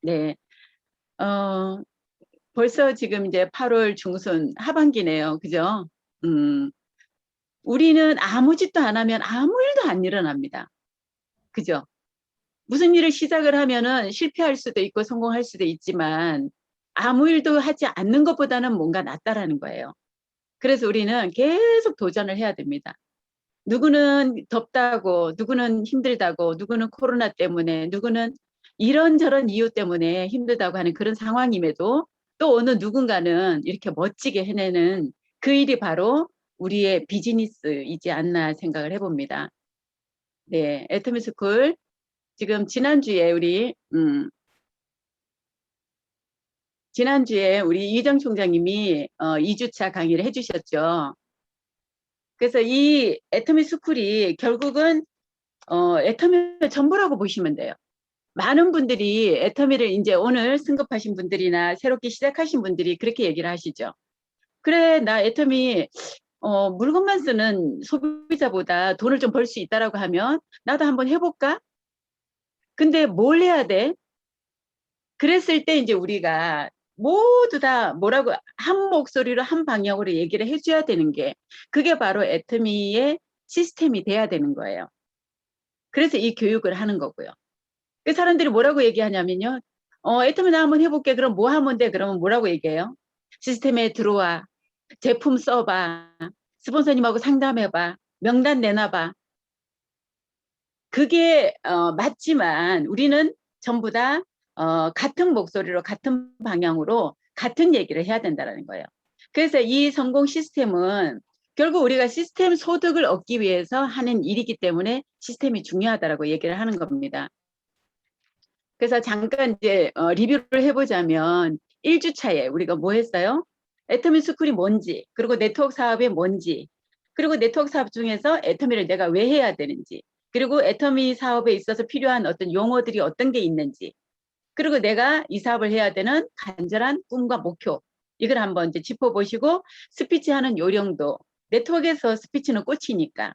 네. 어, 벌써 지금 이제 8월 중순 하반기네요. 그죠? 음, 우리는 아무 짓도 안 하면 아무 일도 안 일어납니다. 그죠? 무슨 일을 시작을 하면은 실패할 수도 있고 성공할 수도 있지만 아무 일도 하지 않는 것보다는 뭔가 낫다라는 거예요. 그래서 우리는 계속 도전을 해야 됩니다. 누구는 덥다고, 누구는 힘들다고, 누구는 코로나 때문에, 누구는 이런저런 이유 때문에 힘들다고 하는 그런 상황임에도 또 어느 누군가는 이렇게 멋지게 해내는 그 일이 바로 우리의 비즈니스이지 않나 생각을 해봅니다. 네, 애터미 스쿨. 지금 지난주에 우리 이정 총장님이 2주차 강의를 해주셨죠. 그래서 이 애터미 스쿨이 결국은 애터미의 전부라고 보시면 돼요. 많은 분들이 애터미를 이제 오늘 승급하신 분들이나 새롭게 시작하신 분들이 그렇게 얘기를 하시죠. 그래, 나 애터미 물건만 쓰는 소비자보다 돈을 좀 벌 수 있다라고 하면 나도 한번 해볼까? 근데 뭘 해야 돼? 그랬을 때 이제 우리가 모두 다 뭐라고 한 목소리로 한 방향으로 얘기를 해줘야 되는 게 그게 바로 애터미의 시스템이 돼야 되는 거예요. 그래서 이 교육을 하는 거고요. 그 사람들이 뭐라고 얘기하냐면요. 애터미 나 한번 해볼게. 그럼 뭐 하면 돼? 그러면 뭐라고 얘기해요? 시스템에 들어와. 제품 써봐. 스폰서님하고 상담해봐. 명단 내놔봐. 그게 맞지만 우리는 전부 다 같은 목소리로 같은 방향으로 같은 얘기를 해야 된다는 거예요. 그래서 이 성공 시스템은 결국 우리가 시스템 소득을 얻기 위해서 하는 일이기 때문에 시스템이 중요하다고 얘기를 하는 겁니다. 그래서 잠깐 이제 리뷰를 해보자면 1주차에 우리가 뭐 했어요? 애터미 스쿨이 뭔지, 그리고 네트워크 사업이 뭔지, 그리고 네트워크 사업 중에서 애터미를 내가 왜 해야 되는지, 그리고 애터미 사업에 있어서 필요한 어떤 용어들이 어떤 게 있는지, 그리고 내가 이 사업을 해야 되는 간절한 꿈과 목표, 이걸 한번 이제 짚어보시고 스피치 하는 요령도 네트워크에서 스피치는 꽃이니까.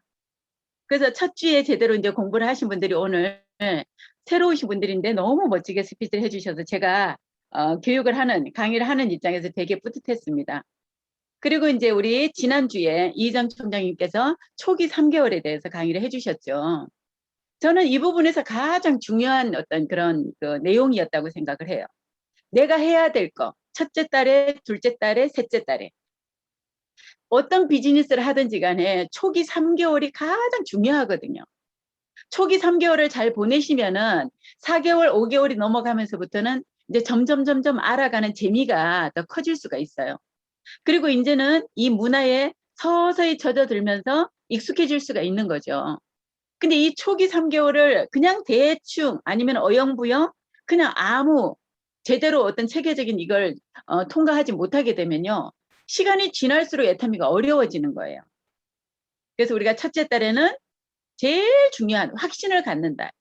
그래서 첫 주에 제대로 이제 공부를 하신 분들이 오늘 새로 오신 분들인데 너무 멋지게 스피치를 해주셔서 제가 교육을 하는 강의를 하는 입장에서 되게 뿌듯했습니다. 그리고 이제 우리 지난주에 이정 총장님께서 초기 3개월에 대해서 강의를 해주셨죠. 저는 이 부분에서 가장 중요한 어떤 그런 그 내용이었다고 생각을 해요. 내가 해야 될 거. 첫째 달에, 둘째 달에, 셋째 달에. 어떤 비즈니스를 하든지 간에 초기 3개월이 가장 중요하거든요. 초기 3개월을 잘 보내시면은 4개월, 5개월이 넘어가면서부터는 이제 점점 알아가는 재미가 더 커질 수가 있어요. 그리고 이제는 이 문화에 서서히 젖어들면서 익숙해질 수가 있는 거죠. 근데 이 초기 3개월을 그냥 대충 아니면 어영부영 그냥 아무 제대로 어떤 체계적인 이걸 통과하지 못하게 되면요. 시간이 지날수록 애터미가 어려워지는 거예요. 그래서 우리가 첫째 달에는 제일 중요한 확신을 갖는다.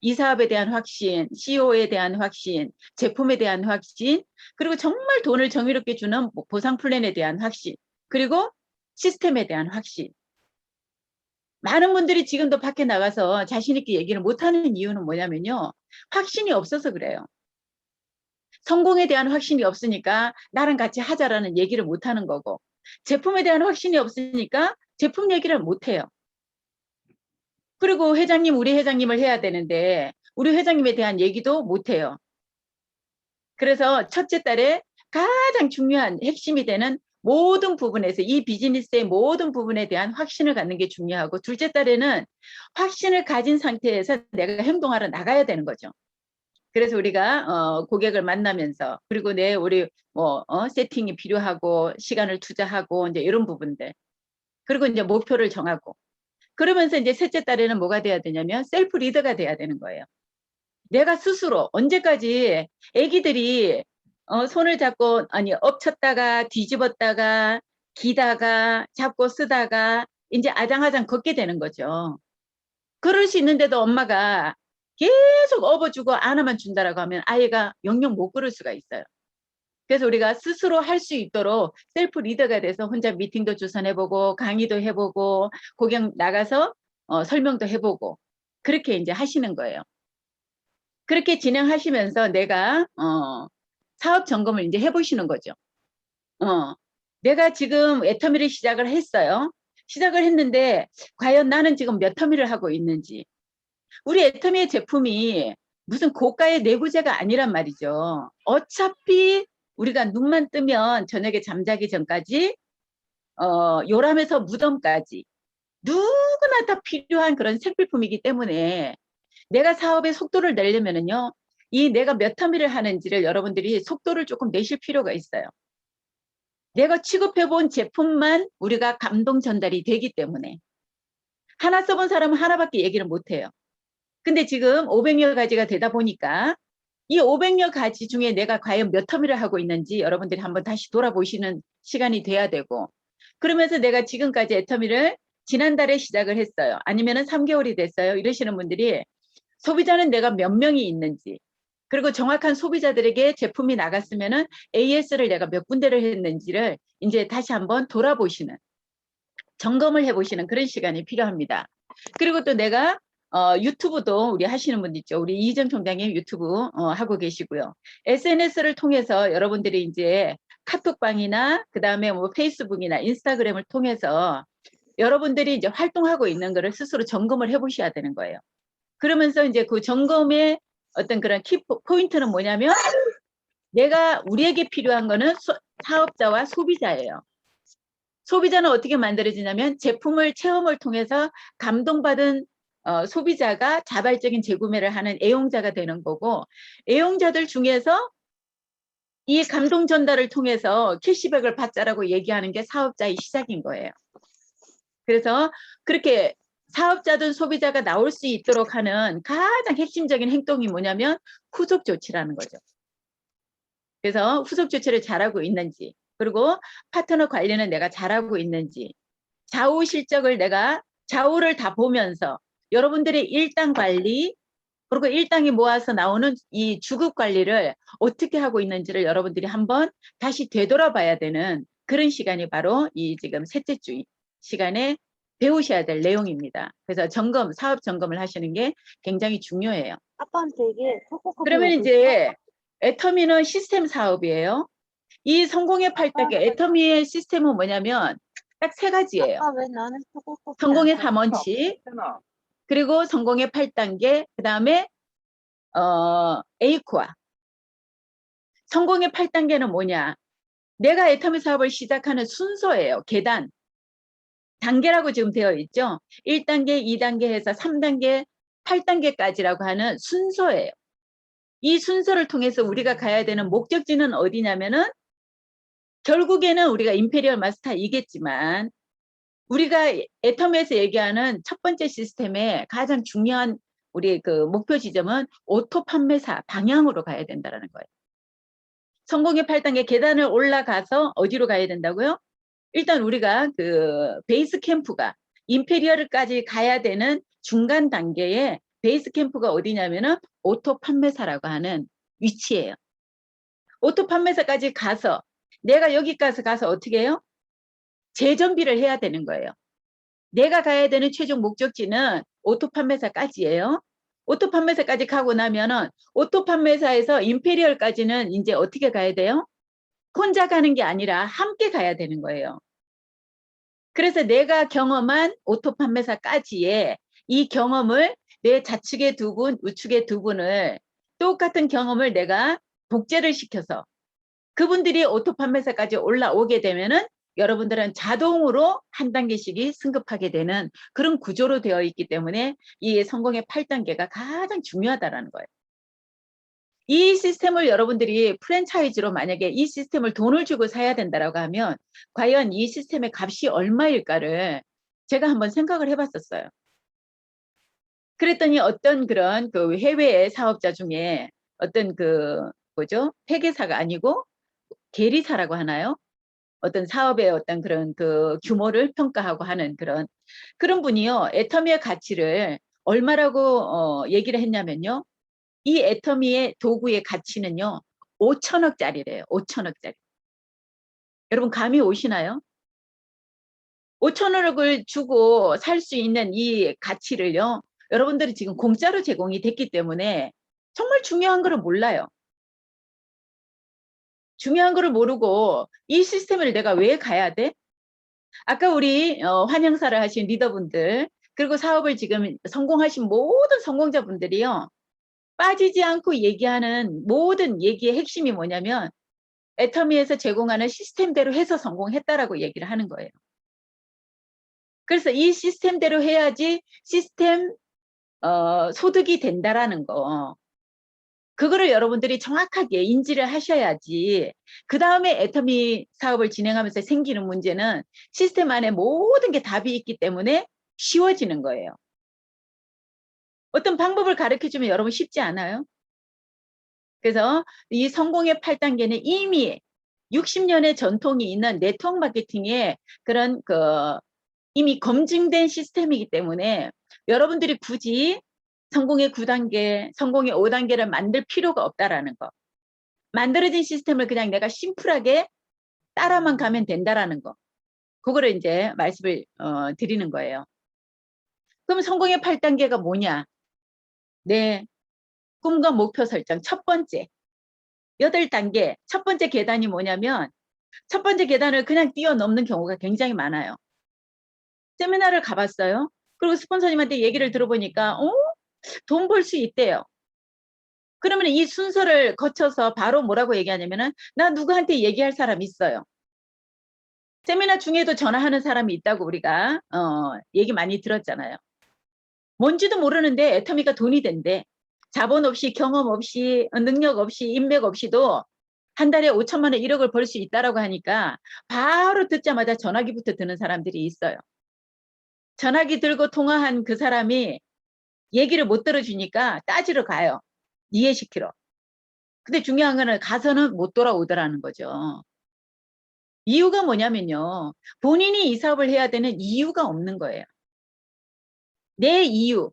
이 사업에 대한 확신, CEO에 대한 확신, 제품에 대한 확신, 그리고 정말 돈을 정의롭게 주는 보상 플랜에 대한 확신, 그리고 시스템에 대한 확신. 많은 분들이 지금도 밖에 나가서 자신 있게 얘기를 못하는 이유는 뭐냐면요. 확신이 없어서 그래요. 성공에 대한 확신이 없으니까 나랑 같이 하자라는 얘기를 못하는 거고, 제품에 대한 확신이 없으니까 제품 얘기를 못해요. 그리고 회장님, 우리 회장님을 해야 되는데 우리 회장님에 대한 얘기도 못해요. 그래서 첫째 달에 가장 중요한 핵심이 되는 모든 부분에서 이 비즈니스의 모든 부분에 대한 확신을 갖는 게 중요하고 둘째 달에는 확신을 가진 상태에서 내가 행동하러 나가야 되는 거죠. 그래서 우리가 고객을 만나면서 그리고 우리 세팅이 필요하고 시간을 투자하고 이제 이런 부분들 그리고 이제 목표를 정하고 그러면서 이제 셋째 달에는 뭐가 돼야 되냐면 셀프 리더가 돼야 되는 거예요. 내가 스스로 언제까지 애기들이 손을 잡고 아니 엎쳤다가 뒤집었다가 기다가 잡고 쓰다가 이제 아장아장 걷게 되는 거죠. 그럴 수 있는데도 엄마가 계속 업어주고 안아만 준다라고 하면 아이가 영영 못 걸을 수가 있어요. 그래서 우리가 스스로 할 수 있도록 셀프 리더가 돼서 혼자 미팅도 주선해보고 강의도 해보고 고객 나가서 설명도 해보고 그렇게 이제 하시는 거예요. 그렇게 진행하시면서 내가 사업 점검을 이제 해보시는 거죠. 내가 지금 애터미를 시작을 했어요. 시작을 했는데 과연 나는 지금 몇 터미를 하고 있는지. 우리 애터미의 제품이 무슨 고가의 내구재가 아니란 말이죠. 어차피 우리가 눈만 뜨면 저녁에 잠자기 전까지 요람에서 무덤까지 누구나 다 필요한 그런 생필품이기 때문에 내가 사업의 속도를 내려면은요, 이 내가 몇 터미를 하는지를 여러분들이 속도를 조금 내실 필요가 있어요. 내가 취급해본 제품만 우리가 감동 전달이 되기 때문에 하나 써본 사람은 하나밖에 얘기를 못해요. 근데 지금 500여 가지가 되다 보니까 이 500여 가지 중에 내가 과연 몇 터미를 하고 있는지 여러분들이 한번 다시 돌아보시는 시간이 돼야 되고, 그러면서 내가 지금까지 애터미를 지난달에 시작을 했어요. 아니면은 3개월이 됐어요. 이러시는 분들이 소비자는 내가 몇 명이 있는지, 그리고 정확한 소비자들에게 제품이 나갔으면은 AS를 내가 몇 군데를 했는지를 이제 다시 한번 돌아보시는, 점검을 해보시는 그런 시간이 필요합니다. 그리고 또 내가 유튜브도 우리 하시는 분 있죠. 우리 이희정 총장님 유튜브 하고 계시고요. SNS를 통해서 여러분들이 이제 카톡방이나 그 다음에 뭐 페이스북이나 인스타그램을 통해서 여러분들이 이제 활동하고 있는 거를 스스로 점검을 해보셔야 되는 거예요. 그러면서 이제 그 점검의 어떤 그런 키 포인트는 뭐냐면 내가 우리에게 필요한 거는 사업자와 소비자예요. 소비자는 어떻게 만들어지냐면 제품을 체험을 통해서 감동받은 소비자가 자발적인 재구매를 하는 애용자가 되는 거고, 애용자들 중에서 이 감동 전달을 통해서 캐시백을 받자라고 얘기하는 게 사업자의 시작인 거예요. 그래서 그렇게 사업자든 소비자가 나올 수 있도록 하는 가장 핵심적인 행동이 뭐냐면 후속 조치라는 거죠. 그래서 후속 조치를 잘하고 있는지, 그리고 파트너 관리는 내가 잘하고 있는지, 좌우 실적을 내가 좌우를 다 보면서 여러분들의 일당 관리, 그리고 일당이 모아서 나오는 이 주급 관리를 어떻게 하고 있는지를 여러분들이 한번 다시 되돌아봐야 되는 그런 시간이 바로 이 지금 셋째 주 시간에 배우셔야 될 내용입니다. 그래서 점검, 사업 점검을 하시는 게 굉장히 중요해요. 아빠한테 이게 초코커피 그러면 먹고 이제 애터미는 시스템 사업이에요. 이 성공의 팔당의 애터미의 시스템은 뭐냐면 딱 세 가지예요. 아빠 왜 나는 초코커피 성공의 안 사? 3원칙, 그리고 성공의 8단계, 그 다음에 에이코아. 성공의 8단계는 뭐냐? 내가 애터미 사업을 시작하는 순서예요. 계단. 단계라고 지금 되어 있죠. 1단계, 2단계 해서 3단계, 8단계까지라고 하는 순서예요. 이 순서를 통해서 우리가 가야 되는 목적지는 어디냐면은 결국에는 우리가 임페리얼 마스터이겠지만 우리가 애터미에서 얘기하는 첫 번째 시스템의 가장 중요한 우리 그 목표 지점은 오토 판매사 방향으로 가야 된다는 거예요. 성공의 8단계 계단을 올라가서 어디로 가야 된다고요? 일단 우리가 그 베이스 캠프가 임페리얼까지 가야 되는 중간 단계에 베이스 캠프가 어디냐면은 오토 판매사라고 하는 위치예요. 오토 판매사까지 가서 내가 여기까지 가서 어떻게 해요? 재정비를 해야 되는 거예요. 내가 가야 되는 최종 목적지는 오토 판매사까지예요. 오토 판매사까지 가고 나면은 오토 판매사에서 임페리얼까지는 이제 어떻게 가야 돼요? 혼자 가는 게 아니라 함께 가야 되는 거예요. 그래서 내가 경험한 오토 판매사까지의 이 경험을 내 좌측의 두 분, 우측의 두 분을 똑같은 경험을 내가 복제를 시켜서 그분들이 오토 판매사까지 올라오게 되면은 여러분들은 자동으로 한 단계씩이 승급하게 되는 그런 구조로 되어 있기 때문에 이 성공의 8단계가 가장 중요하다는 거예요. 이 시스템을 여러분들이 프랜차이즈로 만약에 이 시스템을 돈을 주고 사야 된다라고 하면 과연 이 시스템의 값이 얼마일까를 제가 한번 생각을 해봤었어요. 그랬더니 어떤 그런 그 해외의 사업자 중에 어떤 그 뭐죠? 회계사가 아니고 계리사라고 하나요? 어떤 사업의 어떤 그런 그 규모를 평가하고 하는 그런 분이요. 애터미의 가치를 얼마라고 얘기를 했냐면요. 이 애터미의 도구의 가치는요. 5천억짜리래요. 5천억짜리. 여러분 감이 오시나요? 5천억을 주고 살 수 있는 이 가치를요. 여러분들이 지금 공짜로 제공이 됐기 때문에 정말 중요한 거를 몰라요. 중요한 거를 모르고 이 시스템을 내가 왜 가야 돼? 아까 우리 환영사를 하신 리더분들, 그리고 사업을 지금 성공하신 모든 성공자분들이요, 빠지지 않고 얘기하는 모든 얘기의 핵심이 뭐냐면 애터미에서 제공하는 시스템대로 해서 성공했다라고 얘기를 하는 거예요. 그래서 이 시스템대로 해야지 시스템 소득이 된다라는 거, 그거를 여러분들이 정확하게 인지를 하셔야지. 그 다음에 애터미 사업을 진행하면서 생기는 문제는 시스템 안에 모든 게 답이 있기 때문에 쉬워지는 거예요. 어떤 방법을 가르쳐주면 여러분 쉽지 않아요? 그래서 이 성공의 8단계는 이미 60년의 전통이 있는 네트워크 마케팅의 그런 이미 검증된 시스템이기 때문에 여러분들이 굳이 성공의 9단계, 성공의 5단계를 만들 필요가 없다라는 거. 만들어진 시스템을 그냥 내가 심플하게 따라만 가면 된다라는 거. 그거를 이제 말씀을 드리는 거예요. 그럼 성공의 8단계가 뭐냐? 내 꿈과 목표 설정 첫 번째. 8단계 첫 번째 계단이 뭐냐면 첫 번째 계단을 그냥 뛰어넘는 경우가 굉장히 많아요. 세미나를 가봤어요. 그리고 스폰서님한테 얘기를 들어보니까 돈 벌 수 있대요. 그러면 이 순서를 거쳐서 바로 뭐라고 얘기하냐면은 나 누구한테 얘기할 사람 있어요. 세미나 중에도 전화하는 사람이 있다고 우리가 얘기 많이 들었잖아요. 뭔지도 모르는데 애터미가 돈이 된대. 자본 없이 경험 없이 능력 없이 인맥 없이도 한 달에 5천만 원 1억을 벌 수 있다라고 하니까 바로 듣자마자 전화기부터 드는 사람들이 있어요. 전화기 들고 통화한 그 사람이 얘기를 못 들어주니까 따지러 가요. 이해시키러. 근데 중요한 거는 가서는 못 돌아오더라는 거죠. 이유가 뭐냐면요. 본인이 이 사업을 해야 되는 이유가 없는 거예요. 내 이유.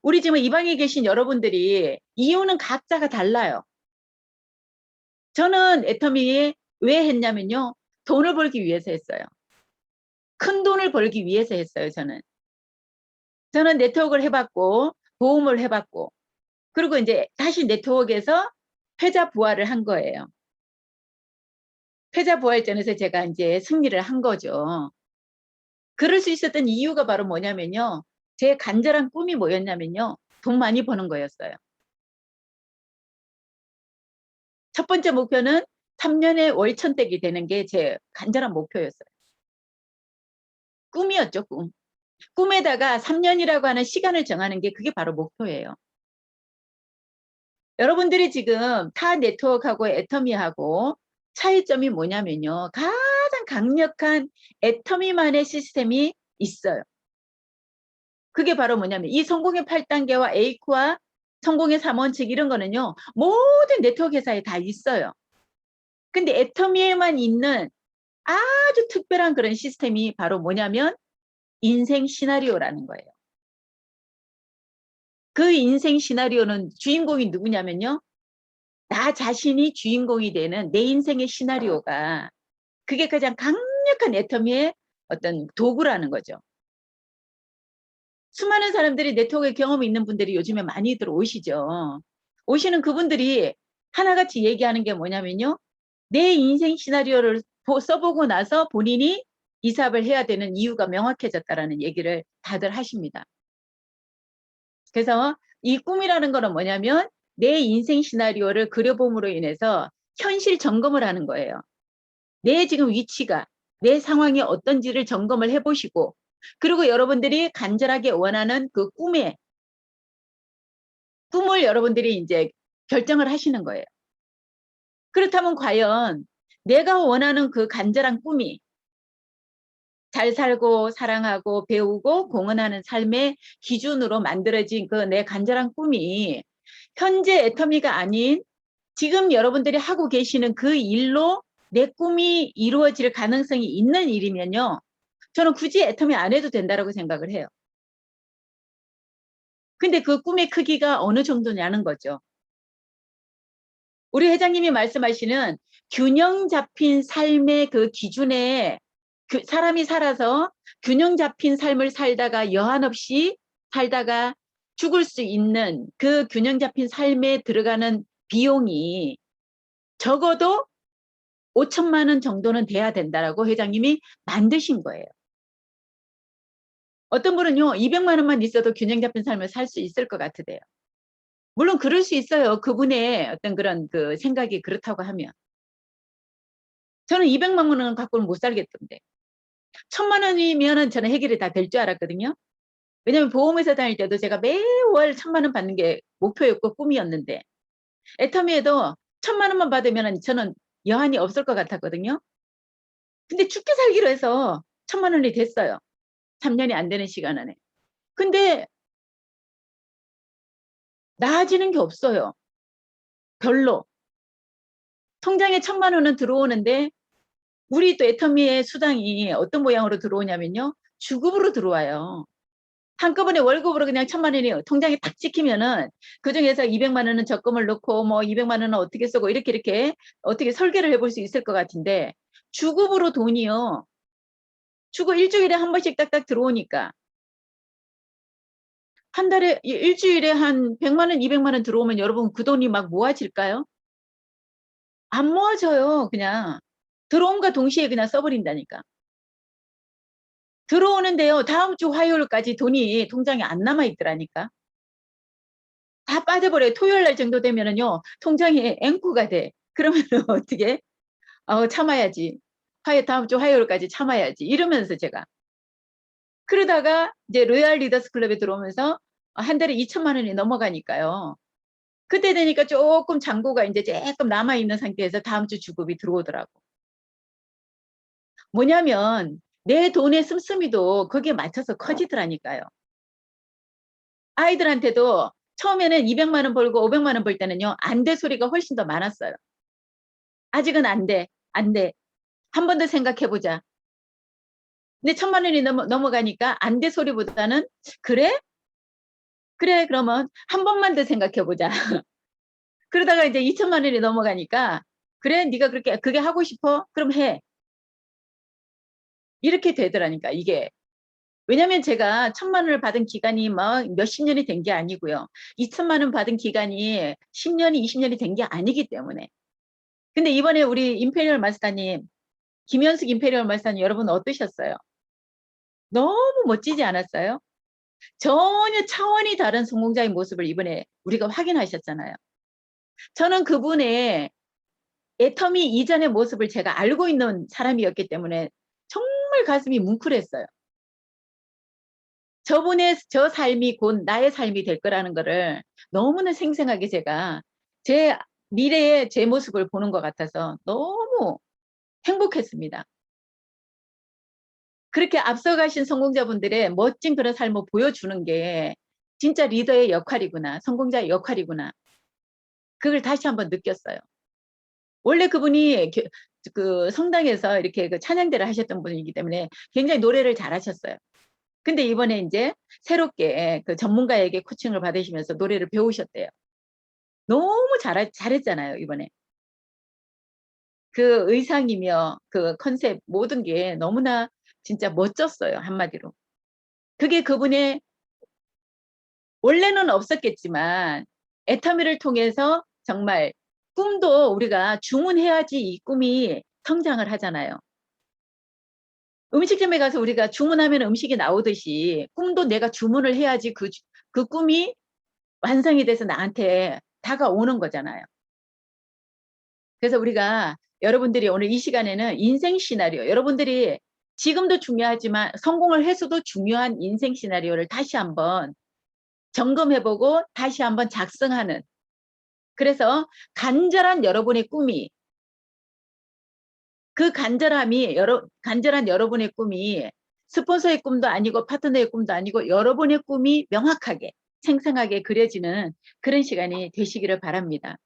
우리 지금 이 방에 계신 여러분들이 이유는 각자가 달라요. 저는 애터미 왜 했냐면요. 돈을 벌기 위해서 했어요. 큰 돈을 벌기 위해서 했어요. 저는 네트워크를 해봤고 보험을 해봤고 그리고 이제 다시 네트워크에서 패자 부활을 한 거예요. 패자 부활전에서 제가 이제 승리를 한 거죠. 그럴 수 있었던 이유가 바로 뭐냐면요. 제 간절한 꿈이 뭐였냐면요. 돈 많이 버는 거였어요. 첫 번째 목표는 3년에 월천댁이 되는 게 제 간절한 목표였어요. 꿈이었죠, 꿈. 꿈에다가 3년이라고 하는 시간을 정하는 게 그게 바로 목표예요. 여러분들이 지금 타 네트워크하고 애터미하고 차이점이 뭐냐면요. 가장 강력한 애터미만의 시스템이 있어요. 그게 바로 뭐냐면 이 성공의 8단계와 에이크와 성공의 3원칙 이런 거는요. 모든 네트워크 회사에 다 있어요. 근데 애터미에만 있는 아주 특별한 그런 시스템이 바로 뭐냐면 인생 시나리오라는 거예요. 그 인생 시나리오는 주인공이 누구냐면요. 나 자신이 주인공이 되는 내 인생의 시나리오가 그게 가장 강력한 애터미의 어떤 도구라는 거죠. 수많은 사람들이 네트워크에 경험이 있는 분들이 요즘에 많이들 오시죠. 오시는 그분들이 하나같이 얘기하는 게 뭐냐면요. 내 인생 시나리오를 써보고 나서 본인이 이 사업을 해야 되는 이유가 명확해졌다라는 얘기를 다들 하십니다. 그래서 이 꿈이라는 거는 뭐냐면 내 인생 시나리오를 그려봄으로 인해서 현실 점검을 하는 거예요. 내 지금 위치가, 내 상황이 어떤지를 점검을 해보시고 그리고 여러분들이 간절하게 원하는 그 꿈을 여러분들이 이제 결정을 하시는 거예요. 그렇다면 과연 내가 원하는 그 간절한 꿈이 잘 살고 사랑하고 배우고 공헌하는 삶의 기준으로 만들어진 그 내 간절한 꿈이 현재 애터미가 아닌 지금 여러분들이 하고 계시는 그 일로 내 꿈이 이루어질 가능성이 있는 일이면요. 저는 굳이 애터미 안 해도 된다고 생각을 해요. 근데 그 꿈의 크기가 어느 정도냐는 거죠. 우리 회장님이 말씀하시는 균형 잡힌 삶의 그 기준에 사람이 살아서 균형 잡힌 삶을 살다가 여한 없이 살다가 죽을 수 있는 그 균형 잡힌 삶에 들어가는 비용이 적어도 5천만 원 정도는 돼야 된다라고 회장님이 만드신 거예요. 어떤 분은요, 200만 원만 있어도 균형 잡힌 삶을 살 수 있을 것 같으대요. 물론 그럴 수 있어요. 그분의 어떤 그런 그 생각이 그렇다고 하면. 저는 200만 원은 갖고는 못 살겠던데. 1,000만 원이면은 저는 해결이 다 될 줄 알았거든요. 왜냐면 보험회사 다닐 때도 제가 매월 1,000만 원 받는 게 목표였고 꿈이었는데, 애터미에도 1,000만 원만 받으면 저는 여한이 없을 것 같았거든요. 근데 죽게 살기로 해서 1,000만 원이 됐어요. 3년이 안 되는 시간 안에. 근데 나아지는 게 없어요. 별로. 통장에 1,000만 원은 들어오는데 우리 또 애터미의 수당이 어떤 모양으로 들어오냐면요. 주급으로 들어와요. 한꺼번에 월급으로 그냥 1,000만 원이 통장에 딱 찍히면은 그중에서 200만 원은 적금을 넣고 뭐 200만 원은 어떻게 쓰고 이렇게 어떻게 설계를 해볼 수 있을 것 같은데 주급으로 돈이요. 주고 일주일에 한 번씩 딱딱 들어오니까 한 달에 일주일에 한 100만 원, 200만 원 들어오면 여러분 그 돈이 막 모아질까요? 안 모아져요. 그냥 들어옴과 동시에 그냥 써버린다니까. 들어오는데요. 다음 주 화요일까지 돈이 통장에 안 남아 있더라니까. 다 빠져버려요. 토요일 날 정도 되면은요. 통장에 앵꾸가 돼. 그러면은 어떻게? 참아야지. 다음 주 화요일까지 참아야지. 이러면서 제가. 그러다가 이제 로얄 리더스 클럽에 들어오면서 한 달에 2천만 원이 넘어가니까요. 그때 되니까 조금 잔고가 이제 조금 남아있는 상태에서 다음 주 주급이 들어오더라고. 뭐냐면 내 돈의 씀씀이도 거기에 맞춰서 커지더라니까요. 아이들한테도 처음에는 200만 원 벌고 500만 원 벌 때는요. 안 돼 소리가 훨씬 더 많았어요. 아직은 안 돼. 안 돼. 한 번 더 생각해보자. 근데 1,000만 원이 넘어가니까 안 돼 소리보다는 그래? 그래 그러면 한 번만 더 생각해보자. 그러다가 이제 2천만 원이 넘어가니까 그래 네가 그게 하고 싶어? 그럼 해. 이렇게 되더라니까 이게. 왜냐면 제가 1,000만 원을 받은 기간이 막 몇십 년이 된 게 아니고요. 2천만 원 받은 기간이 10년이 20년이 된 게 아니기 때문에. 근데 이번에 우리 임페리얼 마스터님, 김현숙 임페리얼 마스터님 여러분 어떠셨어요? 너무 멋지지 않았어요? 전혀 차원이 다른 성공자의 모습을 이번에 우리가 확인하셨잖아요. 저는 그분의 애터미 이전의 모습을 제가 알고 있는 사람이었기 때문에 정말 가슴이 뭉클했어요. 저 삶이 곧 나의 삶이 될 거라는 거를 너무나 생생하게 제가 제 미래의 제 모습을 보는 것 같아서 너무 행복했습니다. 그렇게 앞서가신 성공자분들의 멋진 그런 삶을 보여주는 게 진짜 리더의 역할이구나, 성공자의 역할이구나. 그걸 다시 한번 느꼈어요. 원래 그분이 그 성당에서 이렇게 그 찬양대를 하셨던 분이기 때문에 굉장히 노래를 잘하셨어요. 근데 이번에 이제 새롭게 그 전문가에게 코칭을 받으시면서 노래를 배우셨대요. 너무 잘했잖아요, 이번에. 그 의상이며 그 컨셉 모든 게 너무나 진짜 멋졌어요, 한마디로. 그게 그분의 원래는 없었겠지만 애터미를 통해서 정말 꿈도 우리가 주문해야지 이 꿈이 성장을 하잖아요. 음식점에 가서 우리가 주문하면 음식이 나오듯이 꿈도 내가 주문을 해야지 그 꿈이 완성이 돼서 나한테 다가오는 거잖아요. 그래서 우리가 여러분들이 오늘 이 시간에는 인생 시나리오, 여러분들이 지금도 중요하지만 성공을 해서도 중요한 인생 시나리오를 다시 한번 점검해보고 다시 한번 작성하는, 그래서 간절한 여러분의 꿈이, 그 간절한 여러분의 꿈이 스폰서의 꿈도 아니고 파트너의 꿈도 아니고 여러분의 꿈이 명확하게 생생하게 그려지는 그런 시간이 되시기를 바랍니다.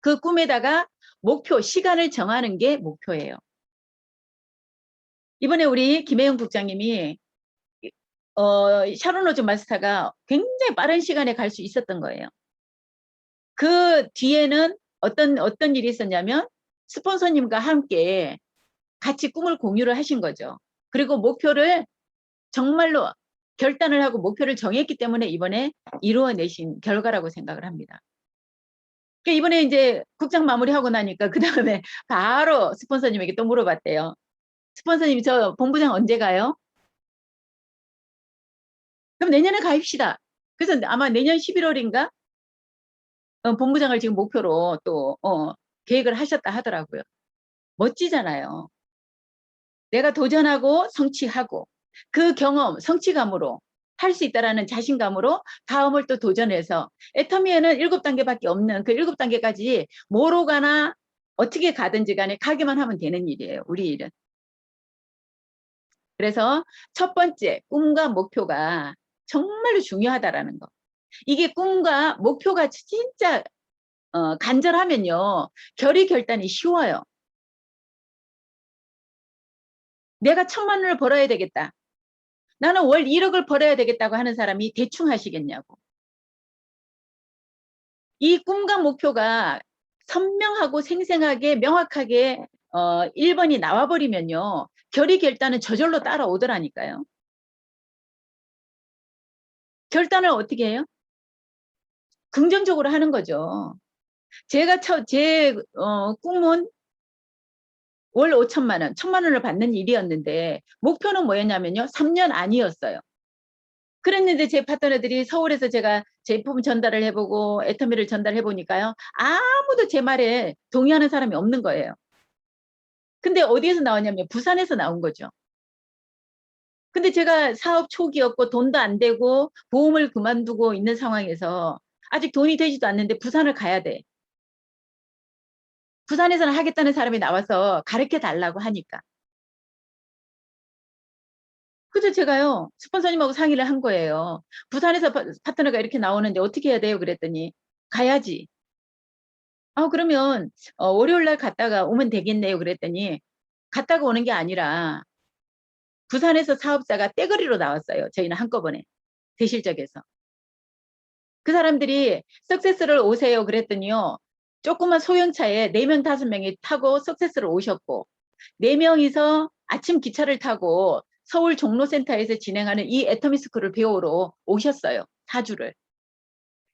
그 꿈에다가 목표, 시간을 정하는 게 목표예요. 이번에 우리 김혜영 국장님이 샤론 로즈 마스터가 굉장히 빠른 시간에 갈 수 있었던 거예요. 그 뒤에는 어떤 일이 있었냐면 스폰서님과 함께 같이 꿈을 공유를 하신 거죠. 그리고 목표를 정말로 결단을 하고 목표를 정했기 때문에 이번에 이루어내신 결과라고 생각을 합니다. 그러니까 이번에 이제 국장 마무리하고 나니까 그 다음에 바로 스폰서님에게 또 물어봤대요. 스폰서님 저 본부장 언제 가요? 그럼 내년에 가입시다. 그래서 아마 내년 11월인가 본부장을 지금 목표로 또 계획을 하셨다 하더라고요. 멋지잖아요. 내가 도전하고 성취하고 그 경험, 성취감으로 할 수 있다라는 자신감으로 다음을 또 도전해서 애터미에는 7단계밖에 없는 그 7단계까지 뭐로 가나 어떻게 가든지 간에 가기만 하면 되는 일이에요. 우리 일은. 그래서 첫 번째 꿈과 목표가 정말로 중요하다라는 거. 이게 꿈과 목표가 진짜 간절하면요. 결의결단이 쉬워요. 내가 1,000만 원을 벌어야 되겠다. 나는 월 1억을 벌어야 되겠다고 하는 사람이 대충 하시겠냐고. 이 꿈과 목표가 선명하고 생생하게 명확하게 1번이 나와버리면요. 결의결단은 저절로 따라오더라니까요. 결단을 어떻게 해요? 긍정적으로 하는 거죠. 제가 제 꿈은 월 5천만 원, 1,000만 원을 받는 일이었는데 목표는 뭐였냐면요. 3년 안이었어요. 그랬는데 제 파트너들이 서울에서 제가 제품 전달을 해보고 애터미를 전달해 보니까요. 아무도 제 말에 동의하는 사람이 없는 거예요. 근데 어디에서 나왔냐면 부산에서 나온 거죠. 근데 제가 사업 초기였고 돈도 안 되고 보험을 그만두고 있는 상황에서 아직 돈이 되지도 않는데 부산을 가야 돼. 부산에서는 하겠다는 사람이 나와서 가르쳐 달라고 하니까. 그래서 제가요, 스폰서님하고 상의를 한 거예요. 부산에서 파트너가 이렇게 나오는데 어떻게 해야 돼요? 그랬더니, 가야지. 그러면, 월요일 날 갔다가 오면 되겠네요. 그랬더니, 갔다가 오는 게 아니라, 부산에서 사업자가 떼거리로 나왔어요. 저희는 한꺼번에. 대실적에서. 그 사람들이 석세스를 오세요. 그랬더니요, 조그만 소형차에 4명, 5명이 타고 석세스를 오셨고, 4명이서 아침 기차를 타고 서울 종로센터에서 진행하는 이 애터미스쿨을 배우러 오셨어요. 4주를.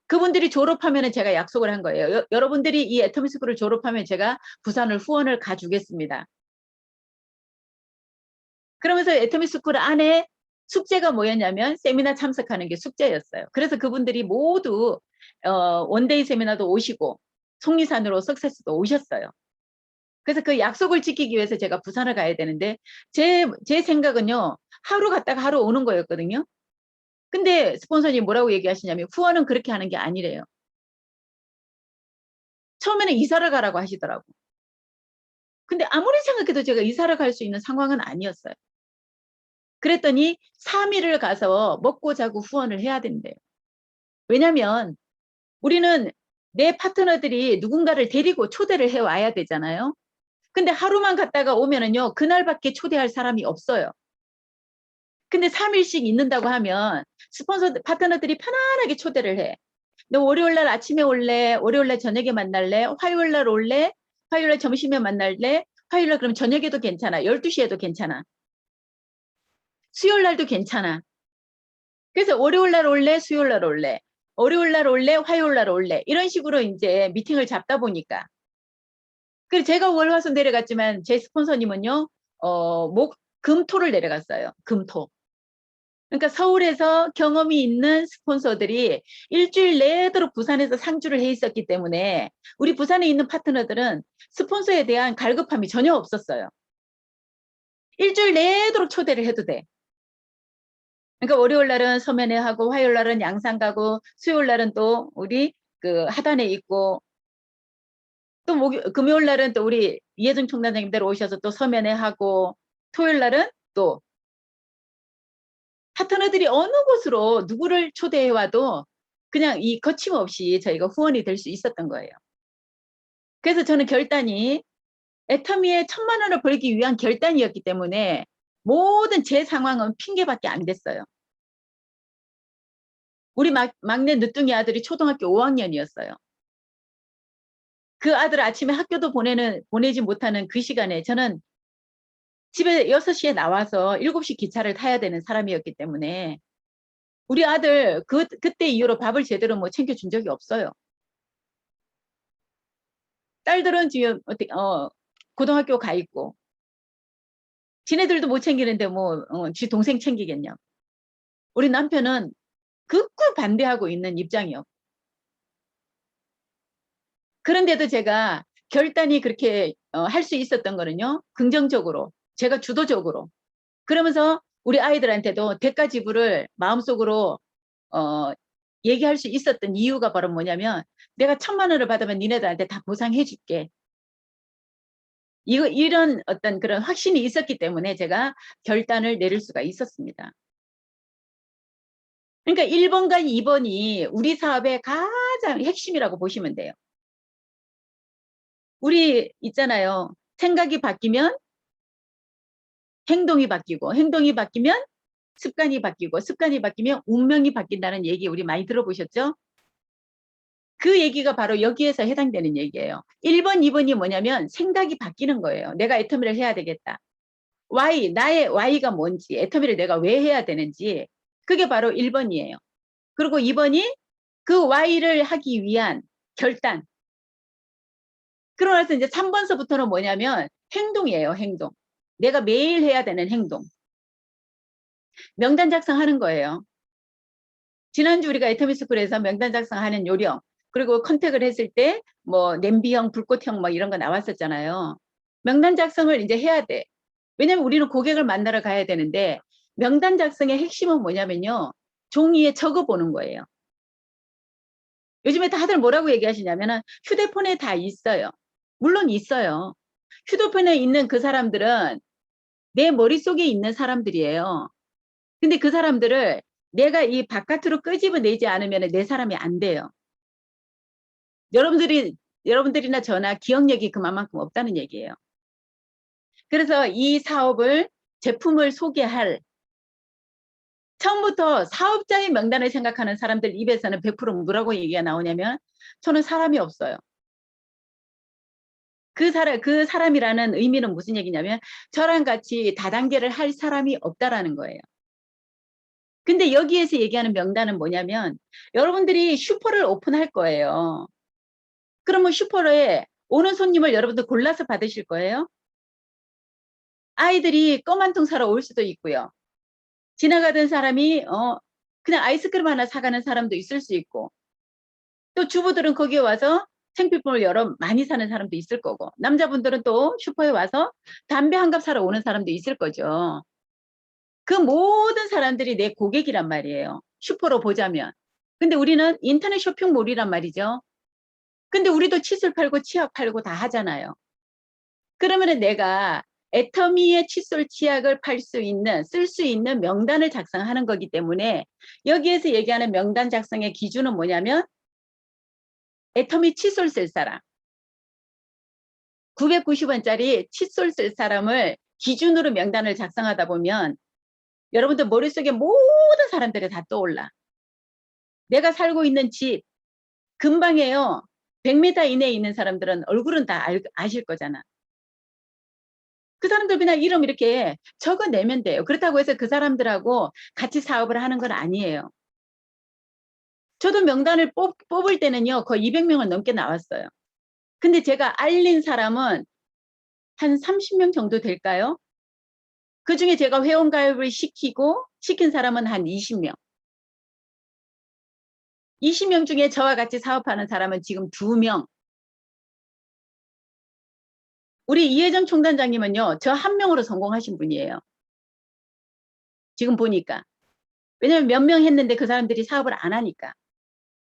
그분들이 졸업하면 제가 약속을 한 거예요. 여러분들이 이 애터미스쿨을 졸업하면 제가 부산을 후원을 가주겠습니다. 그러면서 애터미스쿨 안에 숙제가 뭐였냐면 세미나 참석하는 게 숙제였어요. 그래서 그분들이 모두 원데이 세미나도 오시고 속리산으로 석세스도 오셨어요. 그래서 그 약속을 지키기 위해서 제가 부산을 가야 되는데 제 생각은요. 하루 갔다가 하루 오는 거였거든요. 근데 스폰서님 뭐라고 얘기하시냐면 후원은 그렇게 하는 게 아니래요. 처음에는 이사를 가라고 하시더라고. 근데 아무리 생각해도 제가 이사를 갈 수 있는 상황은 아니었어요. 그랬더니 3일을 가서 먹고 자고 후원을 해야 된대요. 왜냐면 우리는 내 파트너들이 누군가를 데리고 초대를 해 와야 되잖아요. 근데 하루만 갔다가 오면은요. 그날밖에 초대할 사람이 없어요. 근데 3일씩 있는다고 하면 스폰서 파트너들이 편안하게 초대를 해. 너 월요일 날 아침에 올래? 월요일 날 저녁에 만날래? 화요일 날 올래? 화요일 날 점심에 만날래? 화요일 날 그럼 저녁에도 괜찮아. 12시에도 괜찮아. 수요일 날도 괜찮아. 그래서 월요일 날 올래? 수요일 날 올래? 월요일 날 올래? 화요일 날 올래? 이런 식으로 이제 미팅을 잡다 보니까. 그리고 제가 월, 화, 수 내려갔지만 제 스폰서님은요. 금, 토를 내려갔어요. 금, 토. 그러니까 서울에서 경험이 있는 스폰서들이 일주일 내도록 부산에서 상주를 해 있었기 때문에 우리 부산에 있는 파트너들은 스폰서에 대한 갈급함이 전혀 없었어요. 일주일 내도록 초대를 해도 돼. 그러니까 월요일 날은 서면에 하고 화요일 날은 양산 가고 수요일 날은 또 우리 그 하단에 있고 또 금요일 날은 또 우리 이혜정 총단장님들 오셔서 또 서면에 하고 토요일 날은 또 파트너들이 어느 곳으로 누구를 초대해 와도 그냥 이 거침없이 저희가 후원이 될 수 있었던 거예요. 그래서 저는 결단이 애터미에 1,000만 원을 벌기 위한 결단이었기 때문에 모든 제 상황은 핑계밖에 안 됐어요. 우리 막내 늦둥이 아들이 초등학교 5학년이었어요. 그 아들 아침에 학교도 보내지 못하는 그 시간에 저는 집에 6시에 나와서 7시 기차를 타야 되는 사람이었기 때문에 우리 아들 그때 이후로 밥을 제대로 뭐 챙겨준 적이 없어요. 딸들은 지금 고등학교 가 있고 지네들도 못 챙기는데 뭐 지 동생 챙기겠냐. 우리 남편은 극구 반대하고 있는 입장이요. 그런데도 제가 결단이 그렇게 할 수 있었던 거는요. 긍정적으로 제가 주도적으로 그러면서 우리 아이들한테도 대가 지불을 마음속으로 어, 얘기할 수 있었던 이유가 바로 뭐냐면 내가 1,000만 원을 받으면 니네들한테 다 보상해 줄게. 이런 어떤 그런 확신이 있었기 때문에 제가 결단을 내릴 수가 있었습니다. 그러니까 1번과 2번이 우리 사업의 가장 핵심이라고 보시면 돼요. 우리 있잖아요. 생각이 바뀌면 행동이 바뀌고 행동이 바뀌면 습관이 바뀌고 습관이 바뀌면 운명이 바뀐다는 얘기 우리 많이 들어보셨죠? 그 얘기가 바로 여기에서 해당되는 얘기예요. 1번, 2번이 뭐냐면 생각이 바뀌는 거예요. 내가 애터미를 해야 되겠다. Y, 나의 Y가 뭔지, 애터미를 내가 왜 해야 되는지 그게 바로 1번이에요. 그리고 2번이 그 Y를 하기 위한 결단. 그러고 나서 이제 3번서부터는 뭐냐면 행동이에요. 행동. 내가 매일 해야 되는 행동. 명단 작성하는 거예요. 지난주 우리가 애터미 스쿨에서 명단 작성하는 요령 그리고 컨택을 했을 때 뭐 냄비형, 불꽃형 뭐 이런 거 나왔었잖아요. 명단 작성을 이제 해야 돼. 왜냐면 우리는 고객을 만나러 가야 되는데 명단 작성의 핵심은 뭐냐면요. 종이에 적어보는 거예요. 요즘에 다들 뭐라고 얘기하시냐면은 휴대폰에 다 있어요. 물론 있어요. 휴대폰에 있는 그 사람들은 내 머릿속에 있는 사람들이에요. 근데 그 사람들을 내가 이 바깥으로 끄집어내지 않으면 내 사람이 안 돼요. 여러분들이나 저나 기억력이 그만큼 없다는 얘기예요. 그래서 이 사업을 제품을 소개할 처음부터 사업자의 명단을 생각하는 사람들 입에서는 100% 뭐라고 얘기가 나오냐면 저는 사람이 없어요. 그 사람이라는 의미는 무슨 얘기냐면 저랑 같이 다단계를 할 사람이 없다라는 거예요. 근데 여기에서 얘기하는 명단은 뭐냐면 여러분들이 슈퍼를 오픈할 거예요. 그러면 슈퍼에 오는 손님을 여러분들 골라서 받으실 거예요. 아이들이 껌 한 통 사러 올 수도 있고요. 지나가던 사람이 그냥 아이스크림 하나 사가는 사람도 있을 수 있고 또 주부들은 거기에 와서 생필품을 여러 많이 사는 사람도 있을 거고 남자분들은 또 슈퍼에 와서 담배 한 갑 사러 오는 사람도 있을 거죠. 그 모든 사람들이 내 고객이란 말이에요. 슈퍼로 보자면. 근데 우리는 인터넷 쇼핑몰이란 말이죠. 근데 우리도 칫솔 팔고 치약 팔고 다 하잖아요. 그러면은 내가 애터미의 칫솔 치약을 팔 수 있는 쓸 수 있는 명단을 작성하는 거기 때문에 여기에서 얘기하는 명단 작성의 기준은 뭐냐면 애터미 칫솔 쓸 사람 990원짜리 칫솔 쓸 사람을 기준으로 명단을 작성하다 보면 여러분들 머릿속에 모든 사람들이 다 떠올라. 내가 살고 있는 집 근방에요. 100m 이내에 있는 사람들은 얼굴은 다 아실 거잖아. 그 사람들 그냥 이름 이렇게 적어내면 돼요. 그렇다고 해서 그 사람들하고 같이 사업을 하는 건 아니에요. 저도 명단을 뽑을 때는요. 거의 200명을 넘게 나왔어요. 근데 제가 알린 사람은 한 30명 정도 될까요? 그중에 제가 회원가입을 시킨 사람은 한 20명. 20명 중에 저와 같이 사업하는 사람은 지금 2명. 우리 이혜정 총단장님은요. 저 한 명으로 성공하신 분이에요. 지금 보니까. 왜냐면 몇 명 했는데 그 사람들이 사업을 안 하니까.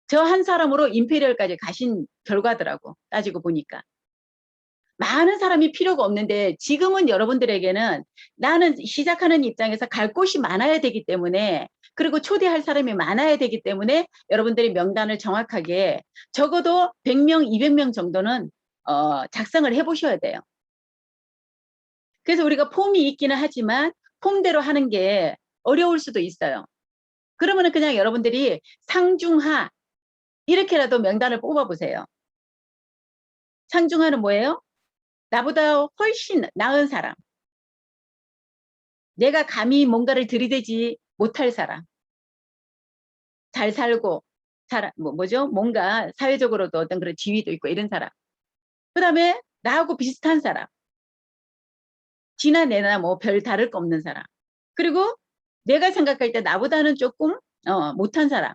저 한 사람으로 임페리얼까지 가신 결과더라고. 따지고 보니까. 많은 사람이 필요가 없는데 지금은 여러분들에게는 나는 시작하는 입장에서 갈 곳이 많아야 되기 때문에 그리고 초대할 사람이 많아야 되기 때문에 여러분들이 명단을 정확하게 적어도 100명, 200명 정도는 작성을 해보셔야 돼요. 그래서 우리가 폼이 있기는 하지만 폼대로 하는 게 어려울 수도 있어요. 그러면은 그냥 여러분들이 상중하 이렇게라도 명단을 뽑아보세요. 상중하는 뭐예요? 나보다 훨씬 나은 사람. 내가 감히 뭔가를 들이대지 못할 사람. 잘 살고, 뭐죠? 뭔가 사회적으로도 어떤 그런 지위도 있고 이런 사람. 그 다음에 나하고 비슷한 사람. 지나 내나 뭐 별 다를 거 없는 사람. 그리고 내가 생각할 때 나보다는 조금 못한 사람.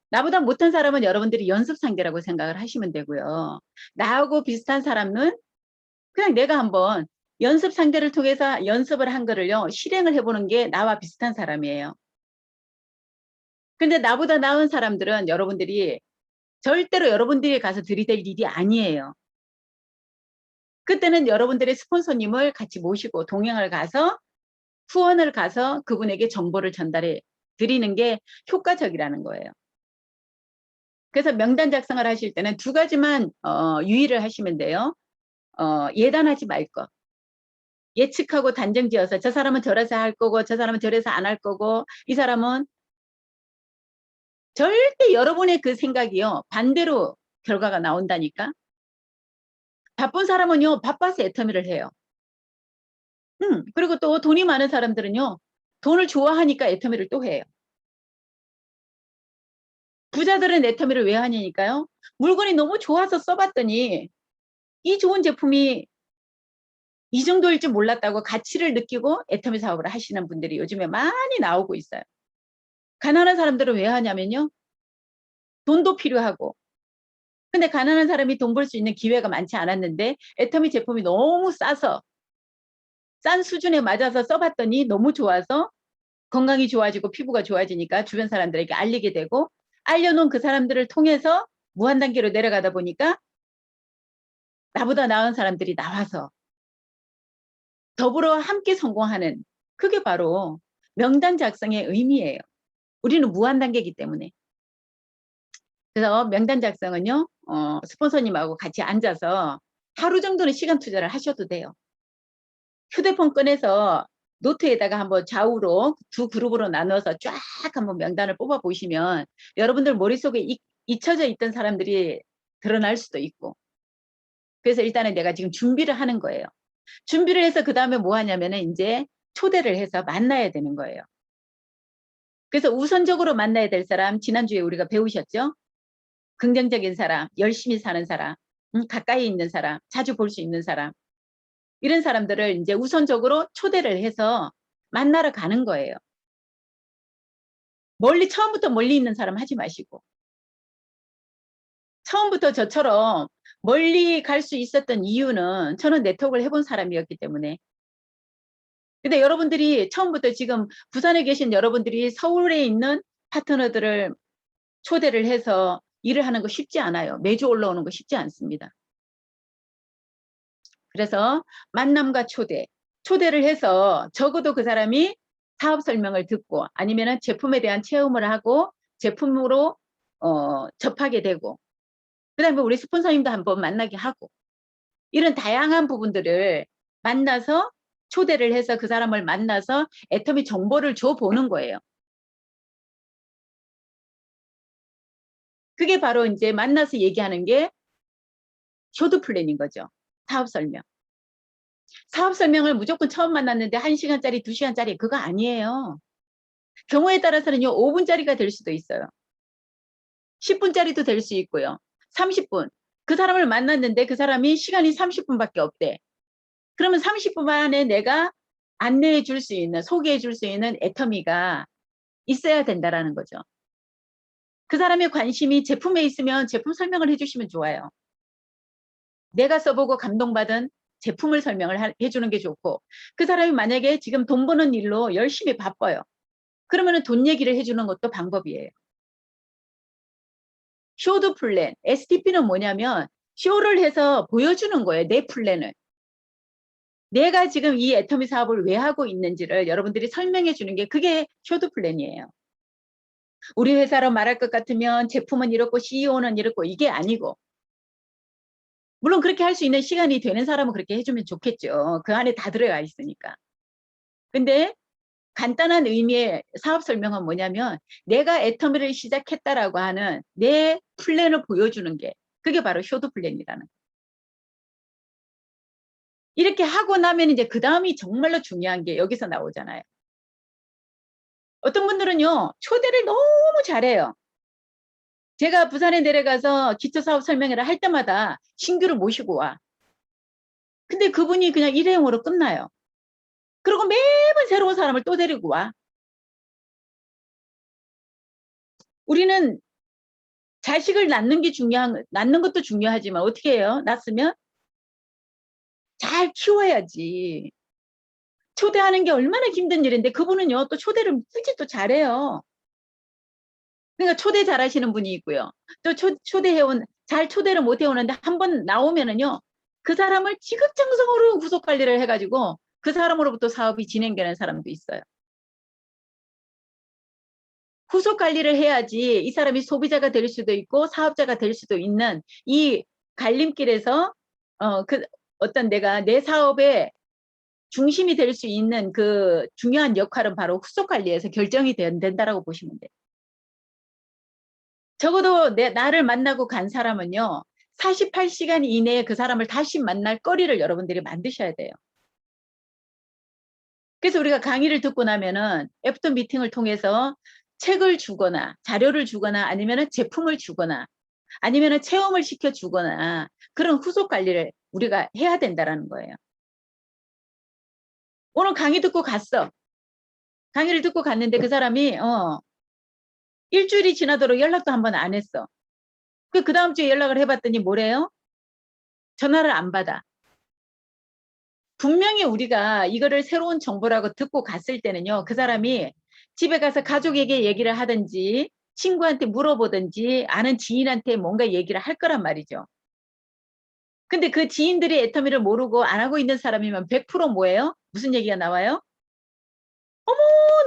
나보다 못한 사람은 여러분들이 연습 상대라고 생각을 하시면 되고요. 나하고 비슷한 사람은 그냥 내가 한번 연습 상대를 통해서 연습을 한 거를요, 실행을 해보는 게 나와 비슷한 사람이에요. 근데 나보다 나은 사람들은 여러분들이 절대로 여러분들이 가서 들이댈 일이 아니에요. 그때는 여러분들의 스폰서님을 같이 모시고 동행을 가서 후원을 가서 그분에게 정보를 전달해 드리는 게 효과적이라는 거예요. 그래서 명단 작성을 하실 때는 두 가지만 유의를 하시면 돼요. 예단하지 말 것. 예측하고 단정 지어서 저 사람은 저래서 할 거고 저 사람은 저래서 안 할 거고 이 사람은 절대 여러분의 그 생각이요. 반대로 결과가 나온다니까. 바쁜 사람은요. 바빠서 애터미를 해요. 그리고 또 돈이 많은 사람들은요. 돈을 좋아하니까 애터미를 또 해요. 부자들은 애터미를 왜 하냐니까요. 물건이 너무 좋아서 써봤더니 이 좋은 제품이 이 정도일 줄 몰랐다고 가치를 느끼고 애터미 사업을 하시는 분들이 요즘에 많이 나오고 있어요. 가난한 사람들은 왜 하냐면요. 돈도 필요하고. 근데 가난한 사람이 돈 벌 수 있는 기회가 많지 않았는데 애터미 제품이 너무 싸서 싼 수준에 맞아서 써봤더니 너무 좋아서 건강이 좋아지고 피부가 좋아지니까 주변 사람들에게 알리게 되고 알려놓은 그 사람들을 통해서 무한 단계로 내려가다 보니까 나보다 나은 사람들이 나와서 더불어 함께 성공하는 그게 바로 명단 작성의 의미예요. 우리는 무한 단계이기 때문에. 그래서 명단 작성은요. 스폰서님하고 같이 앉아서 하루 정도는 시간 투자를 하셔도 돼요. 휴대폰 꺼내서 노트에다가 한번 좌우로 두 그룹으로 나눠서 쫙 한번 명단을 뽑아 보시면 여러분들 머릿속에 잊혀져 있던 사람들이 드러날 수도 있고. 그래서 일단은 내가 지금 준비를 하는 거예요. 준비를 해서 그 다음에 뭐 하냐면은 이제 초대를 해서 만나야 되는 거예요. 그래서 우선적으로 만나야 될 사람, 지난주에 우리가 배우셨죠? 긍정적인 사람, 열심히 사는 사람, 가까이 있는 사람, 자주 볼 수 있는 사람. 이런 사람들을 이제 우선적으로 초대를 해서 만나러 가는 거예요. 처음부터 멀리 있는 사람 하지 마시고. 처음부터 저처럼 멀리 갈 수 있었던 이유는 저는 네트워크를 해본 사람이었기 때문에. 근데 여러분들이 처음부터 지금 부산에 계신 여러분들이 서울에 있는 파트너들을 초대를 해서 일을 하는 거 쉽지 않아요. 매주 올라오는 거 쉽지 않습니다. 그래서 만남과 초대를 해서 적어도 그 사람이 사업 설명을 듣고 아니면은 제품에 대한 체험을 하고 제품으로 접하게 되고 그다음에 우리 스폰서님도 한번 만나게 하고 이런 다양한 부분들을 만나서 초대를 해서 그 사람을 만나서 애터미 정보를 줘보는 거예요. 그게 바로 이제 만나서 얘기하는 게 쇼드 플랜인 거죠. 사업 설명. 사업 설명을 무조건 처음 만났는데 1시간짜리, 2시간짜리 그거 아니에요. 경우에 따라서는요, 5분짜리가 될 수도 있어요. 10분짜리도 될 수 있고요. 30분. 그 사람을 만났는데 그 사람이 시간이 30분밖에 없대. 그러면 30분 안에 내가 안내해 줄 수 있는, 소개해 줄 수 있는 애터미가 있어야 된다라는 거죠. 그 사람의 관심이 제품에 있으면 제품 설명을 해주시면 좋아요. 내가 써보고 감동받은 제품을 설명을 해주는 게 좋고 그 사람이 만약에 지금 돈 버는 일로 열심히 바빠요. 그러면 돈 얘기를 해주는 것도 방법이에요. 쇼드 플랜, STP는 뭐냐면 쇼를 해서 보여주는 거예요. 내 플랜을. 내가 지금 이 애터미 사업을 왜 하고 있는지를 여러분들이 설명해 주는 게 그게 쇼드 플랜이에요. 우리 회사로 말할 것 같으면 제품은 이렇고 CEO는 이렇고 이게 아니고 물론 그렇게 할 수 있는 시간이 되는 사람은 그렇게 해주면 좋겠죠. 그 안에 다 들어가 있으니까. 근데 간단한 의미의 사업 설명은 뭐냐면 내가 애터미를 시작했다라고 하는 내 플랜을 보여주는 게 그게 바로 쇼드 플랜이라는 거예요. 이렇게 하고 나면 이제 그 다음이 정말로 중요한 게 여기서 나오잖아요. 어떤 분들은요, 초대를 너무 잘해요. 제가 부산에 내려가서 기초사업 설명회를 할 때마다 신규를 모시고 와. 근데 그분이 그냥 일회용으로 끝나요. 그리고 매번 새로운 사람을 또 데리고 와. 우리는 자식을 낳는 것도 중요하지만 어떻게 해요? 낳았으면 잘 키워야지. 초대하는 게 얼마나 힘든 일인데 그분은요, 또 초대를 무지 또 잘해요. 그러니까 초대 잘하시는 분이 있고요. 또 초대해온, 잘 초대를 못 해오는데 한 번 나오면은요, 그 사람을 지극정성으로 후속 관리를 해가지고 그 사람으로부터 사업이 진행되는 사람도 있어요. 후속 관리를 해야지 이 사람이 소비자가 될 수도 있고 사업자가 될 수도 있는 이 갈림길에서 어떤 내가 내 사업의 중심이 될 수 있는 그 중요한 역할은 바로 후속 관리에서 결정이 된다라고 보시면 돼요. 적어도 나를 만나고 간 사람은요, 48시간 이내에 그 사람을 다시 만날 거리를 여러분들이 만드셔야 돼요. 그래서 우리가 강의를 듣고 나면은 애프터 미팅을 통해서 책을 주거나 자료를 주거나 아니면은 제품을 주거나 아니면은 체험을 시켜 주거나 그런 후속 관리를 우리가 해야 된다라는 거예요. 오늘 강의 듣고 갔어. 강의를 듣고 갔는데 그 사람이 일주일이 지나도록 연락도 한 번 안 했어. 그 다음 주에 연락을 해봤더니 뭐래요? 전화를 안 받아. 분명히 우리가 이거를 새로운 정보라고 듣고 갔을 때는요, 그 사람이 집에 가서 가족에게 얘기를 하든지 친구한테 물어보든지 아는 지인한테 뭔가 얘기를 할 거란 말이죠. 근데 그 지인들이 애터미를 모르고 안 하고 있는 사람이면 100% 뭐예요? 무슨 얘기가 나와요? 어머,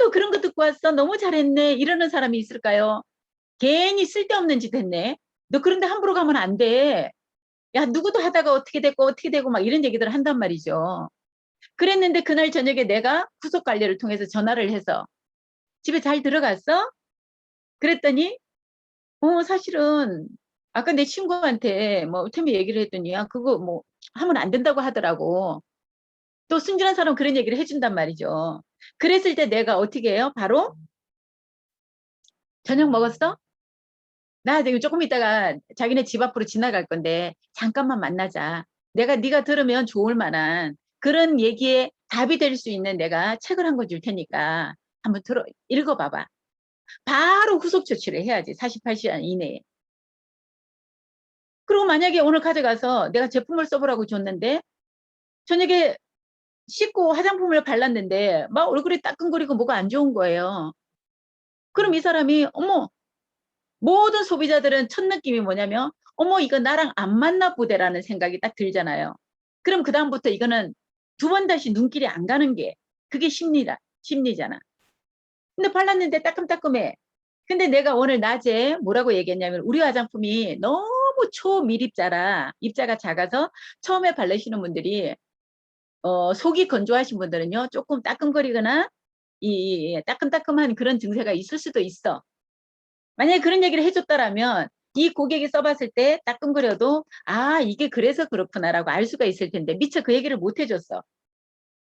너 그런 거 듣고 왔어? 너무 잘했네. 이러는 사람이 있을까요? 괜히 쓸데없는 짓 했네. 너 그런데 함부로 가면 안 돼. 야, 누구도 하다가 어떻게 되고 막 이런 얘기들을 한단 말이죠. 그랬는데 그날 저녁에 내가 후속 관리를 통해서 전화를 해서 집에 잘 들어갔어? 그랬더니 사실은 아까 내 친구한테 뭐 태미 얘기를 했더니 야 그거 뭐 하면 안 된다고 하더라고. 또 순진한 사람 그런 얘기를 해준단 말이죠. 그랬을 때 내가 어떻게 해요? 바로 저녁 먹었어? 나 지금 조금 있다가 자기네 집 앞으로 지나갈 건데 잠깐만 만나자. 네가 들으면 좋을 만한 그런 얘기에 답이 될 수 있는 내가 책을 한 권 줄 테니까 한번 읽어봐봐. 바로 후속 조치를 해야지. 48시간 이내에. 그리고 만약에 오늘 가져가서 내가 제품을 써보라고 줬는데 저녁에 씻고 화장품을 발랐는데 막 얼굴이 따끔거리고 뭐가 안 좋은 거예요. 그럼 이 사람이 어머, 모든 소비자들은 첫 느낌이 뭐냐면 어머 이거 나랑 안 맞나 보대라는 생각이 딱 들잖아요. 그럼 그 다음부터 이거는 두 번 다시 눈길이 안 가는 게 그게 심리잖아. 근데 발랐는데 따끔따끔해. 근데 내가 오늘 낮에 뭐라고 얘기했냐면 우리 화장품이 너무 초밀입자라 입자가 작아서 처음에 바르시는 분들이 속이 건조하신 분들은요 조금 따끔거리거나 이 따끔따끔한 그런 증세가 있을 수도 있어. 만약에 그런 얘기를 해줬다라면 이 고객이 써봤을 때 따끔거려도 아 이게 그래서 그렇구나라고 알 수가 있을 텐데 미처 그 얘기를 못 해줬어.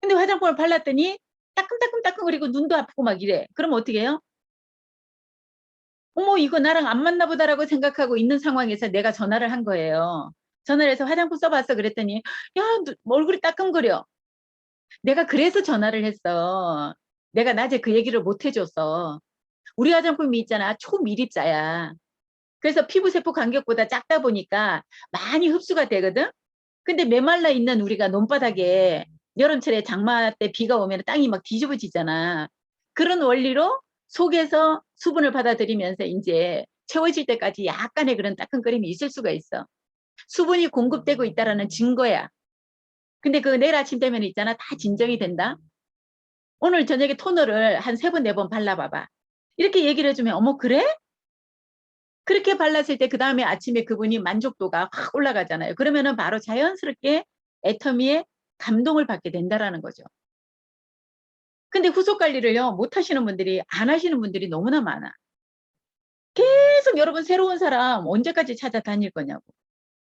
근데 화장품을 발랐더니 따끔따끔거리고 눈도 아프고 막 이래. 그럼 어떻게 해요? 어머 이거 나랑 안 맞나 보다라고 생각하고 있는 상황에서 내가 전화를 한 거예요. 전화를 해서 화장품 써봤어 그랬더니 야 얼굴이 따끔거려. 내가 그래서 전화를 했어. 내가 낮에 그 얘기를 못 해줬어. 우리 화장품이 있잖아. 초밀입자야. 그래서 피부세포 간격보다 작다 보니까 많이 흡수가 되거든. 근데 메말라 있는 우리가 논바닥에 여름철에 장마 때 비가 오면 땅이 막 뒤집어지잖아. 그런 원리로 속에서 수분을 받아들이면서 이제 채워질 때까지 약간의 그런 따끔거림이 있을 수가 있어. 수분이 공급되고 있다라는 증거야. 근데 그 내일 아침 되면 있잖아. 다 진정이 된다. 오늘 저녁에 토너를 한 3번, 4번 발라봐봐. 이렇게 얘기를 해주면 어머 그래? 그렇게 발랐을 때 그 다음에 아침에 그분이 만족도가 확 올라가잖아요. 그러면은 바로 자연스럽게 애터미에 감동을 받게 된다라는 거죠. 근데 후속 관리를요 못 하시는 분들이 안 하시는 분들이 너무나 많아. 계속 여러분 새로운 사람 언제까지 찾아다닐 거냐고.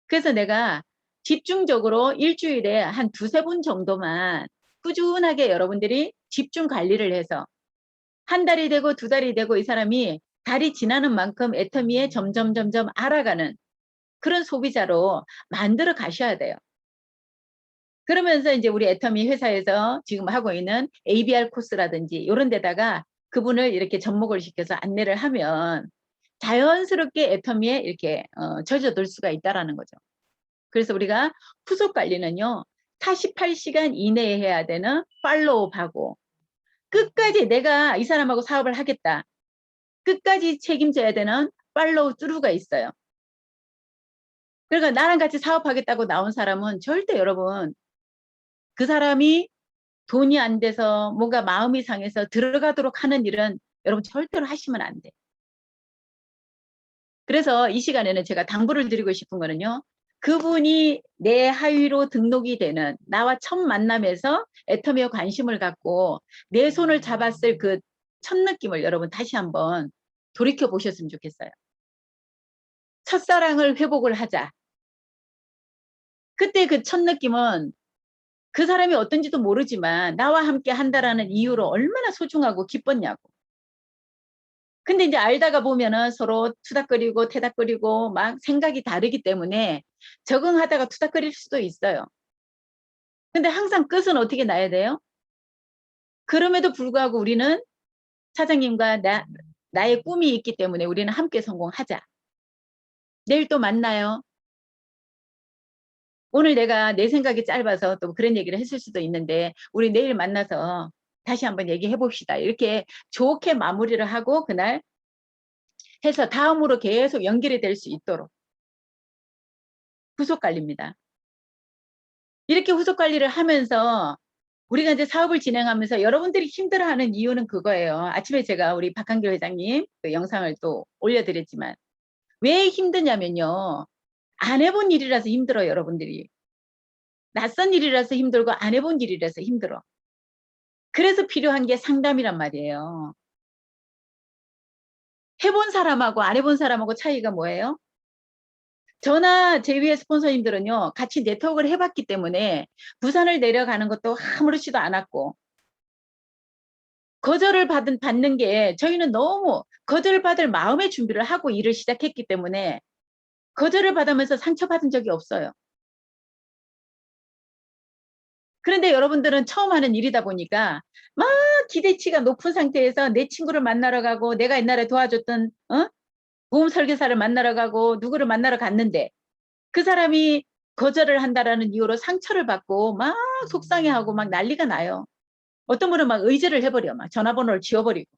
그래서 내가 집중적으로 일주일에 한 2-3분 정도만 꾸준하게 여러분들이 집중 관리를 해서 한 달이 되고 두 달이 되고 이 사람이 달이 지나는 만큼 애터미에 점점 알아가는 그런 소비자로 만들어 가셔야 돼요. 그러면서 이제 우리 애터미 회사에서 지금 하고 있는 ABR 코스라든지 이런 데다가 그분을 이렇게 접목을 시켜서 안내를 하면 자연스럽게 애터미에 이렇게 젖어들 수가 있다라는 거죠. 그래서 우리가 후속 관리는요. 48시간 이내에 해야 되는 팔로우하고 끝까지 내가 이 사람하고 사업을 하겠다. 끝까지 책임져야 되는 팔로우 뚜루가 있어요. 그러니까 나랑 같이 사업하겠다고 나온 사람은 절대 여러분 그 사람이 돈이 안 돼서 뭔가 마음이 상해서 들어가도록 하는 일은 여러분 절대로 하시면 안 돼. 그래서 이 시간에는 제가 당부를 드리고 싶은 거는요. 그분이 내 하위로 등록이 되는 나와 첫 만남에서 애터미에 관심을 갖고 내 손을 잡았을 그 첫 느낌을 여러분 다시 한번 돌이켜 보셨으면 좋겠어요. 첫사랑을 회복을 하자. 그때 그 첫 느낌은 그 사람이 어떤지도 모르지만 나와 함께 한다라는 이유로 얼마나 소중하고 기뻤냐고. 근데 이제 알다가 보면은 서로 투닥거리고 태닥거리고 막 생각이 다르기 때문에 적응하다가 투닥거릴 수도 있어요. 근데 항상 끝은 어떻게 나야 돼요? 그럼에도 불구하고 우리는 사장님과 나의 꿈이 있기 때문에 우리는 함께 성공하자. 내일 또 만나요. 오늘 내가 내 생각이 짧아서 또 그런 얘기를 했을 수도 있는데 우리 내일 만나서 다시 한번 얘기해 봅시다. 이렇게 좋게 마무리를 하고 그날 해서 다음으로 계속 연결이 될 수 있도록 후속 관리입니다. 이렇게 후속 관리를 하면서 우리가 이제 사업을 진행하면서 여러분들이 힘들어하는 이유는 그거예요. 아침에 제가 우리 박한길 회장님 그 영상을 또 올려드렸지만 왜 힘드냐면요. 안 해본 일이라서 힘들어요, 여러분들이. 낯선 일이라서 힘들고 안 해본 일이라서 힘들어. 그래서 필요한 게 상담이란 말이에요. 해본 사람하고 안 해본 사람하고 차이가 뭐예요? 저나 제 위에 스폰서님들은요. 같이 네트워크를 해봤기 때문에 부산을 내려가는 것도 아무렇지도 않았고 거절을 받는 게 저희는 너무 거절받을 마음의 준비를 하고 일을 시작했기 때문에 거절을 받으면서 상처받은 적이 없어요. 그런데 여러분들은 처음 하는 일이다 보니까 막 기대치가 높은 상태에서 내 친구를 만나러 가고 내가 옛날에 도와줬던 보험 설계사를 만나러 가고 누구를 만나러 갔는데 그 사람이 거절을 한다라는 이유로 상처를 받고 막 속상해하고 막 난리가 나요. 어떤 분은 막 의제를 해버려. 막 전화번호를 지워버리고.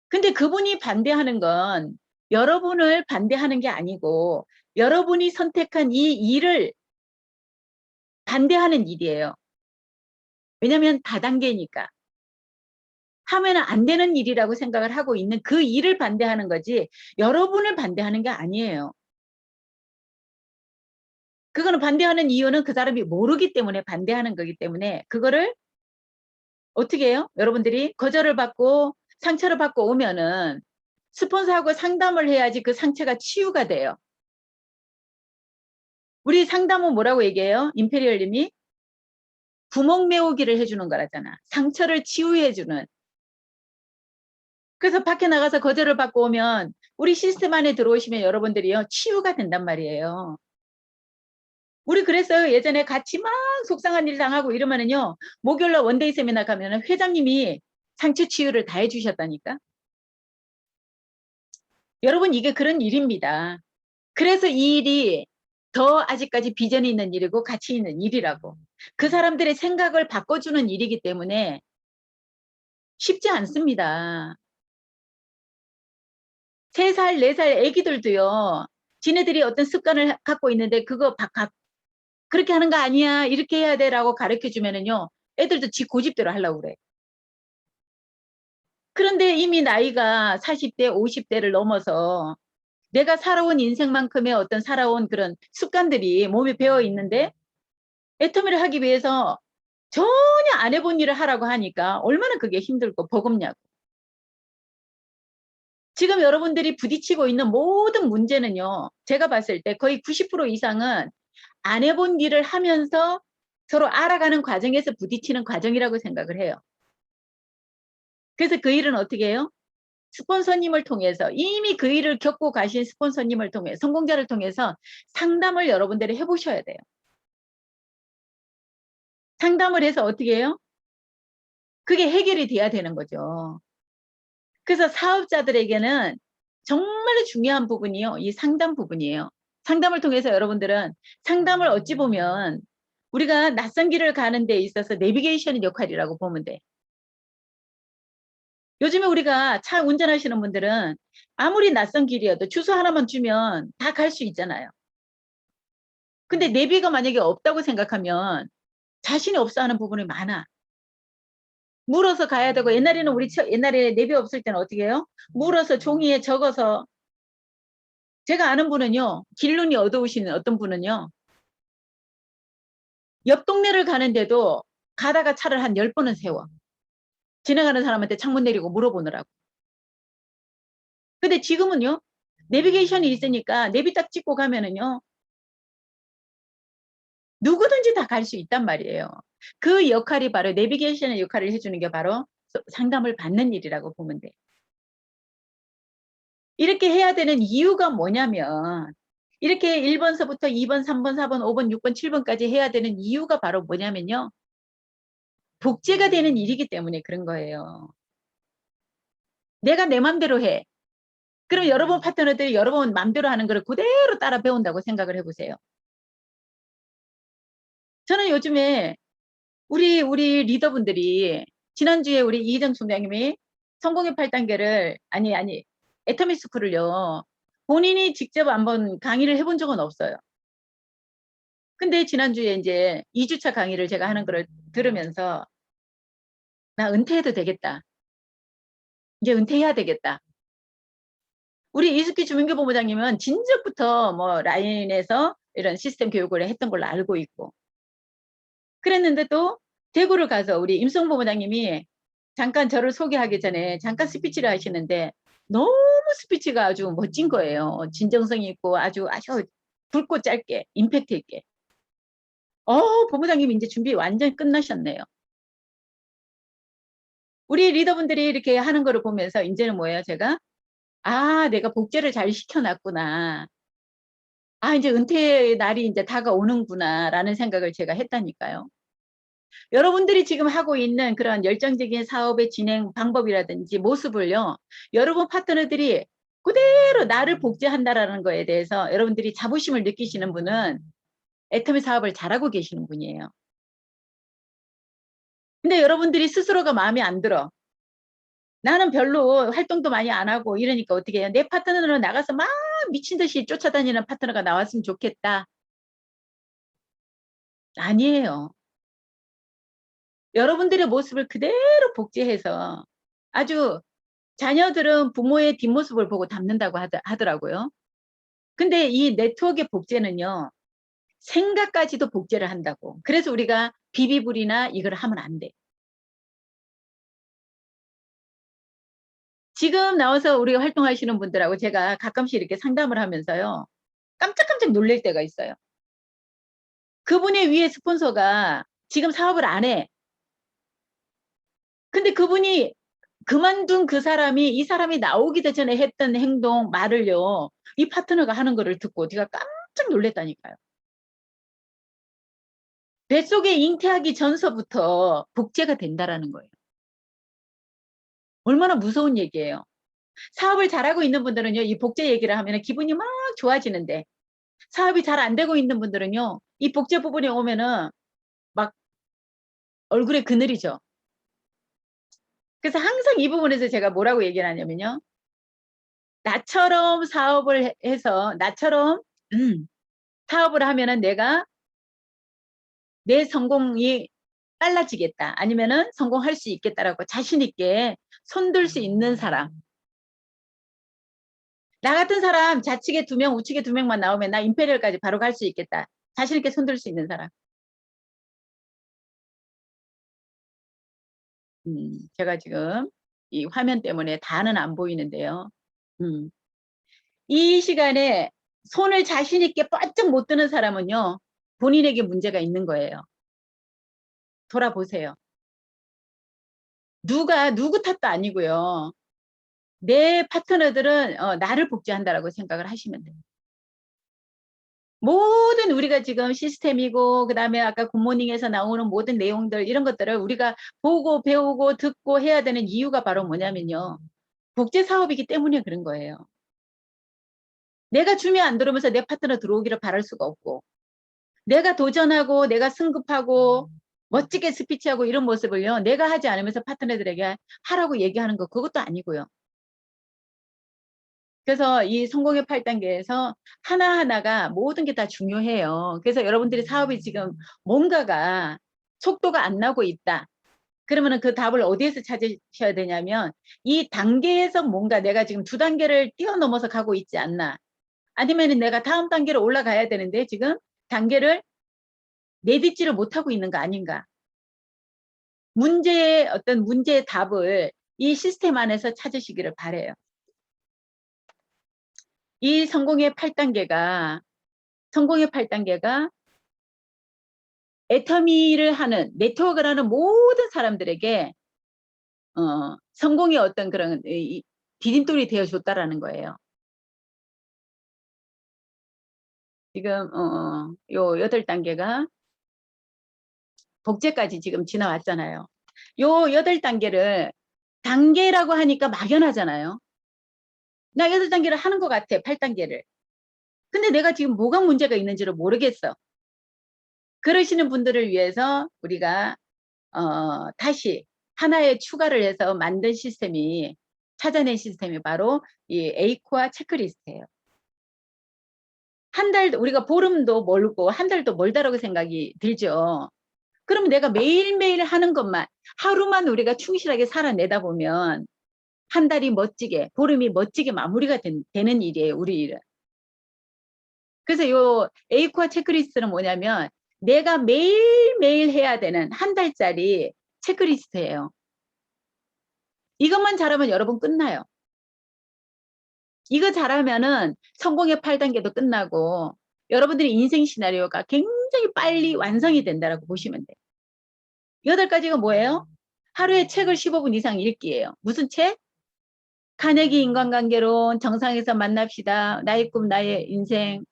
근데 그분이 반대하는 건 여러분을 반대하는 게 아니고 여러분이 선택한 이 일을 반대하는 일이에요. 왜냐하면 다단계니까. 하면 안 되는 일이라고 생각을 하고 있는 그 일을 반대하는 거지 여러분을 반대하는 게 아니에요. 그거는 반대하는 이유는 그 사람이 모르기 때문에 반대하는 거기 때문에 그거를 어떻게 해요? 여러분들이 거절을 받고 상처를 받고 오면은 스폰서하고 상담을 해야지 그 상처가 치유가 돼요. 우리 상담은 뭐라고 얘기해요? 임페리얼님이 구멍 메우기를 해주는 거라잖아. 상처를 치유해주는. 그래서 밖에 나가서 거절을 받고 오면 우리 시스템 안에 들어오시면 여러분들이요 치유가 된단 말이에요. 우리 그래서 예전에 같이 막 속상한 일 당하고 이러면은요 목요일날 원데이 세미나 가면은 회장님이 상처 치유를 다 해주셨다니까. 여러분 이게 그런 일입니다. 그래서 이 일이 더 아직까지 비전이 있는 일이고 가치 있는 일이라고. 그 사람들의 생각을 바꿔주는 일이기 때문에 쉽지 않습니다. 3살, 4살 애기들도요. 지네들이 어떤 습관을 갖고 있는데 그거 그렇게 하는 거 아니야. 이렇게 해야 돼라고 가르쳐 주면은요. 애들도 지 고집대로 하려고 그래. 그런데 이미 나이가 40대, 50대를 넘어서 내가 살아온 인생만큼의 어떤 살아온 그런 습관들이 몸에 배어 있는데 애터미를 하기 위해서 전혀 안 해본 일을 하라고 하니까 얼마나 그게 힘들고 버겁냐고. 지금 여러분들이 부딪히고 있는 모든 문제는요. 제가 봤을 때 거의 90% 이상은 안 해본 일을 하면서 서로 알아가는 과정에서 부딪히는 과정이라고 생각을 해요. 그래서 그 일은 어떻게 해요? 스폰서님을 통해서 이미 그 일을 겪고 가신 스폰서님을 통해 성공자를 통해서 상담을 여러분들이 해보셔야 돼요. 상담을 해서 어떻게 해요? 그게 해결이 돼야 되는 거죠. 그래서 사업자들에게는 정말 중요한 부분이요. 이 상담 부분이에요. 상담을 통해서 여러분들은 상담을 어찌 보면 우리가 낯선 길을 가는 데 있어서 내비게이션 역할이라고 보면 돼. 요즘에 우리가 차 운전하시는 분들은 아무리 낯선 길이어도 주소 하나만 주면 다 갈 수 있잖아요. 근데 내비가 만약에 없다고 생각하면 자신이 없어 하는 부분이 많아. 물어서 가야 되고 옛날에는 옛날에 내비 없을 때는 어떻게 해요? 물어서 종이에 적어서 제가 아는 분은요. 길눈이 어두우시는 어떤 분은요. 옆 동네를 가는데도 가다가 차를 한 10번은 세워. 지나가는 사람한테 창문 내리고 물어보느라고. 근데 지금은요. 내비게이션이 있으니까 내비 딱 찍고 가면은요. 누구든지 다 갈 수 있단 말이에요. 그 역할이 바로 내비게이션의 역할을 해주는 게 바로 상담을 받는 일이라고 보면 돼. 이렇게 해야 되는 이유가 뭐냐면 이렇게 1번서부터 2번, 3번, 4번, 5번, 6번, 7번까지 해야 되는 이유가 바로 뭐냐면요. 복제가 되는 일이기 때문에 그런 거예요. 내가 내 맘대로 해. 그럼 여러분 파트너들이 여러분 맘대로 하는 거를 그대로 따라 배운다고 생각을 해보세요. 저는 요즘에 우리 리더분들이 지난주에 우리 이희정 총장님이 성공의 8단계를 아니 애터미 스쿨을요. 본인이 직접 한번 강의를 해본 적은 없어요. 근데 지난주에 이제 2주차 강의를 제가 하는 거를 들으면서 나 은퇴해도 되겠다. 이제 은퇴해야 되겠다. 우리 이수기 주민교본부장님은 진작부터 뭐 라인에서 이런 시스템 교육을 했던 걸로 알고 있고 그랬는데 또 대구를 가서 우리 임성본부장님이 잠깐 저를 소개하기 전에 잠깐 스피치를 하시는데 너무 스피치가 아주 멋진 거예요. 진정성이 있고 아주 굵고 짧게 임팩트 있게. 본부장님이 이제 준비 완전 끝나셨네요. 우리 리더분들이 이렇게 하는 거를 보면서 이제는 뭐예요, 제가? 내가 복제를 잘 시켜놨구나. 이제 은퇴의 날이 이제 다가오는구나, 라는 생각을 제가 했다니까요. 여러분들이 지금 하고 있는 그런 열정적인 사업의 진행 방법이라든지 모습을요, 여러분 파트너들이 그대로 나를 복제한다라는 거에 대해서 여러분들이 자부심을 느끼시는 분은 애터미 사업을 잘하고 계시는 분이에요. 근데 여러분들이 스스로가 마음에 안 들어. 나는 별로 활동도 많이 안 하고 이러니까 어떻게 해요? 내 파트너로 나가서 막 미친 듯이 쫓아다니는 파트너가 나왔으면 좋겠다. 아니에요. 여러분들의 모습을 그대로 복제해서 아주 자녀들은 부모의 뒷모습을 보고 닮는다고 하더라고요. 근데 이 네트워크의 복제는요. 생각까지도 복제를 한다고. 그래서 우리가 비비불이나 이걸 하면 안 돼. 지금 나와서 우리 활동하시는 분들하고 제가 가끔씩 이렇게 상담을 하면서요. 깜짝깜짝 놀랄 때가 있어요. 그분의 위에 스폰서가 지금 사업을 안 해. 근데 그분이 그만둔 그 사람이 이 사람이 나오기도 전에 했던 행동, 말을요. 이 파트너가 하는 거를 듣고 제가 깜짝 놀랐다니까요. 뱃속에 잉태하기 전서부터 복제가 된다라는 거예요. 얼마나 무서운 얘기예요. 사업을 잘하고 있는 분들은요. 이 복제 얘기를 하면 기분이 막 좋아지는데 사업이 잘 안 되고 있는 분들은요. 이 복제 부분이 오면은 막 얼굴에 그늘이죠. 그래서 항상 이 부분에서 제가 뭐라고 얘기를 하냐면요. 나처럼 사업을 해서 나처럼 사업을 하면은 내가 내 성공이 빨라지겠다. 아니면은 성공할 수 있겠다라고 자신 있게 손들 수 있는 사람. 나 같은 사람 좌측에 2명, 우측에 2명만 나오면 나 임페리얼까지 바로 갈 수 있겠다. 자신 있게 손들 수 있는 사람. 제가 지금 이 화면 때문에 다는 안 보이는데요. 이 시간에 손을 자신 있게 번쩍 못 드는 사람은요. 본인에게 문제가 있는 거예요. 돌아보세요. 누구 탓도 아니고요. 내 파트너들은 나를 복제한다라고 생각을 하시면 돼요. 모든 우리가 지금 시스템이고 그다음에 아까 굿모닝에서 나오는 모든 내용들 이런 것들을 우리가 보고 배우고 듣고 해야 되는 이유가 바로 뭐냐면요. 복제 사업이기 때문에 그런 거예요. 내가 주면 안 들어오면서 내 파트너 들어오기를 바랄 수가 없고 내가 도전하고 내가 승급하고 멋지게 스피치하고 이런 모습을요. 내가 하지 않으면서 파트너들에게 하라고 얘기하는 거 그것도 아니고요. 그래서 이 성공의 8단계에서 하나하나가 모든 게 다 중요해요. 그래서 여러분들이 사업이 지금 뭔가가 속도가 안 나고 있다. 그러면은 그 답을 어디에서 찾으셔야 되냐면 이 단계에서 뭔가 내가 지금 2단계를 뛰어넘어서 가고 있지 않나. 아니면 내가 다음 단계로 올라가야 되는데 지금 단계를 내딛지를 못하고 있는 거 아닌가. 문제의 어떤 문제의 답을 이 시스템 안에서 찾으시기를 바래요. 이 성공의 8단계가 애터미를 하는 네트워크를 하는 모든 사람들에게 성공의 어떤 그런 디딤돌이 되어줬다라는 거예요. 지금 요 8단계가 복제까지 지금 지나왔잖아요. 요 8단계를 단계라고 하니까 막연하잖아요. 나 8단계를 하는 것 같아. 8단계를. 근데 내가 지금 뭐가 문제가 있는지를 모르겠어. 그러시는 분들을 위해서 우리가 다시 하나의 추가를 해서 만든 시스템이 찾아낸 시스템이 바로 이 에이코아 체크리스트예요. 한 달, 우리가 보름도 멀고 한 달도 멀다라고 생각이 들죠. 그러면 내가 매일매일 하는 것만, 하루만 우리가 충실하게 살아내다 보면 한 달이 멋지게, 보름이 멋지게 마무리가 되는 일이에요, 우리 일은. 그래서 요 에이코아 체크리스트는 뭐냐면 내가 매일매일 해야 되는 한 달짜리 체크리스트예요. 이것만 잘하면 여러분 끝나요. 이거 잘하면은 성공의 8단계도 끝나고 여러분들의 인생 시나리오가 굉장히 빨리 완성이 된다고 보시면 돼요. 8가지가 뭐예요? 하루에 책을 15분 이상 읽기예요. 무슨 책? 카네기 인간관계론, 정상에서 만납시다, 나의 꿈 나의 인생,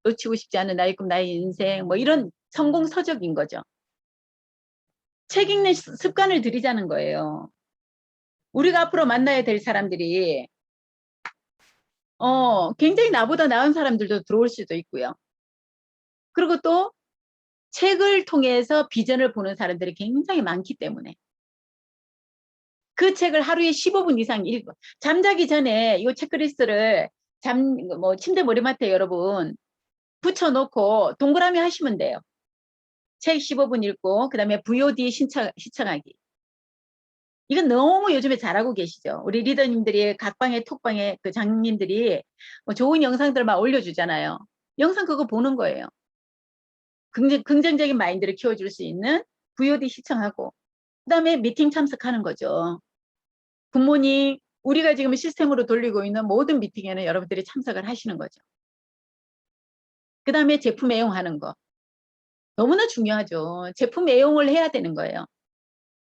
놓치고 싶지 않은 나의 꿈 나의 인생, 뭐 이런 성공 서적인 거죠. 책 읽는 습관을 들이자는 거예요. 우리가 앞으로 만나야 될 사람들이 굉장히 나보다 나은 사람들도 들어올 수도 있고요. 그리고 또 책을 통해서 비전을 보는 사람들이 굉장히 많기 때문에 그 책을 하루에 15분 이상 읽고 잠자기 전에 이 체크리스트를 침대 머리맡에 여러분 붙여놓고 동그라미 하시면 돼요. 책 15분 읽고 그다음에 VOD 시청하기. 이건 너무 요즘에 잘하고 계시죠. 우리 리더님들이 각방에 톡방에 그 장님들이 뭐 좋은 영상들 막 올려주잖아요. 영상 그거 보는 거예요. 긍정적인 마인드를 키워줄 수 있는 VOD 시청하고 그다음에 미팅 참석하는 거죠. 굿모닝 우리가 지금 시스템으로 돌리고 있는 모든 미팅에는 여러분들이 참석을 하시는 거죠. 그 다음에 제품 애용하는 거. 너무나 중요하죠. 제품 애용을 해야 되는 거예요.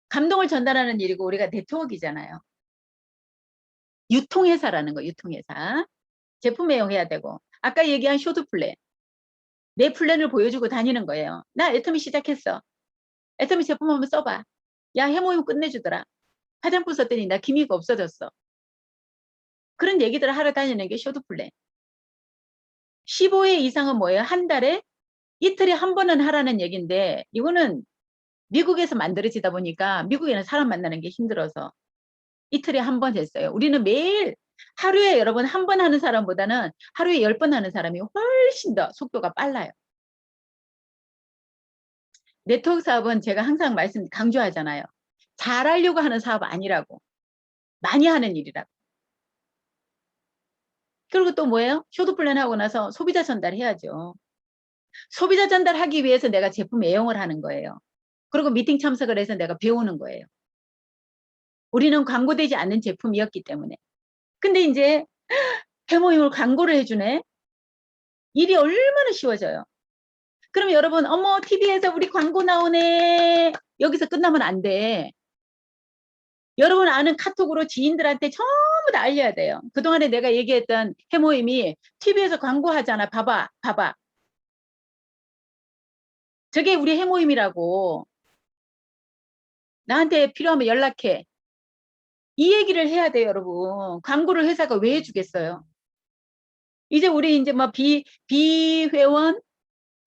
감동을 전달하는 일이고 우리가 네트워크이잖아요. 유통회사라는 거, 유통회사. 제품 애용해야 되고 아까 얘기한 쇼드 플랜. 내 플랜을 보여주고 다니는 거예요. 나 애터미 시작했어. 애터미 제품 한번 써봐. 야, 해모임 끝내주더라. 화장품 썼더니 나 기미가 없어졌어. 그런 얘기들을 하러 다니는 게 쇼드 플랜. 15회 이상은 뭐예요? 한 달에 이틀에 한 번은 하라는 얘기인데 이거는 미국에서 만들어지다 보니까 미국에는 사람 만나는 게 힘들어서 이틀에 한 번 했어요. 우리는 매일 하루에 여러분 한 번 하는 사람보다는 하루에 10번 하는 사람이 훨씬 더 속도가 빨라요. 네트워크 사업은 제가 항상 강조하잖아요. 잘하려고 하는 사업 아니라고. 많이 하는 일이라고. 그리고 또 뭐예요? 쇼드 플랜 하고 나서 소비자 전달해야죠. 소비자 전달하기 위해서 내가 제품 애용을 하는 거예요. 그리고 미팅 참석을 해서 내가 배우는 거예요. 우리는 광고되지 않는 제품이었기 때문에. 근데 이제 해모임을 광고를 해주네. 일이 얼마나 쉬워져요. 그럼 여러분 어머 TV에서 우리 광고 나오네. 여기서 끝나면 안 돼. 여러분 아는 카톡으로 지인들한테 전부 다 알려야 돼요. 그동안에 내가 얘기했던 해모임이 TV에서 광고하잖아. 봐봐, 봐봐. 저게 우리 해모임이라고. 나한테 필요하면 연락해. 이 얘기를 해야 돼요, 여러분. 광고를 회사가 왜 해주겠어요? 이제 우리 이제 뭐 비회원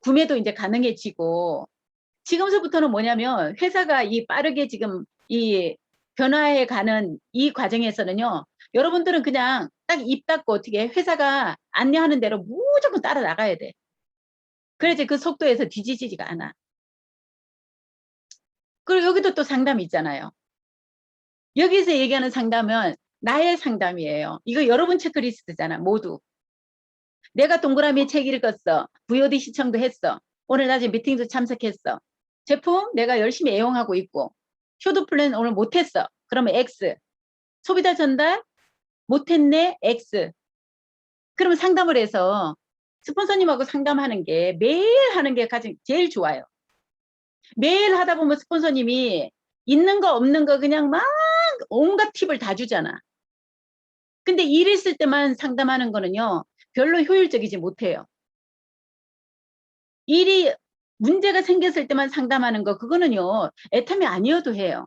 구매도 이제 가능해지고, 지금서부터는 뭐냐면 회사가 이 빠르게 지금 이 변화해 가는 이 과정에서는요, 여러분들은 그냥 딱 입 닫고 어떻게 회사가 안내하는 대로 무조건 따라 나가야 돼. 그래야지 그 속도에서 뒤지지가 않아. 그리고 여기도 또 상담이 있잖아요. 여기서 얘기하는 상담은 나의 상담이에요. 이거 여러분 체크리스트잖아, 모두. 내가 동그라미 책 읽었어. VOD 시청도 했어. 오늘 낮에 미팅도 참석했어. 제품 내가 열심히 애용하고 있고. 쇼도 플랜 오늘 못했어. 그러면 X. 소비자 전달 못했네. X. 그러면 상담을 해서 스폰서님하고 상담하는 게 매일 하는 게 가장 제일 좋아요. 매일 하다 보면 스폰서님이 있는 거 없는 거 그냥 막 온갖 팁을 다 주잖아. 근데 일 있을 때만 상담하는 거는요, 별로 효율적이지 못해요. 일이 문제가 생겼을 때만 상담하는 거, 그거는요, 애탐이 아니어도 해요.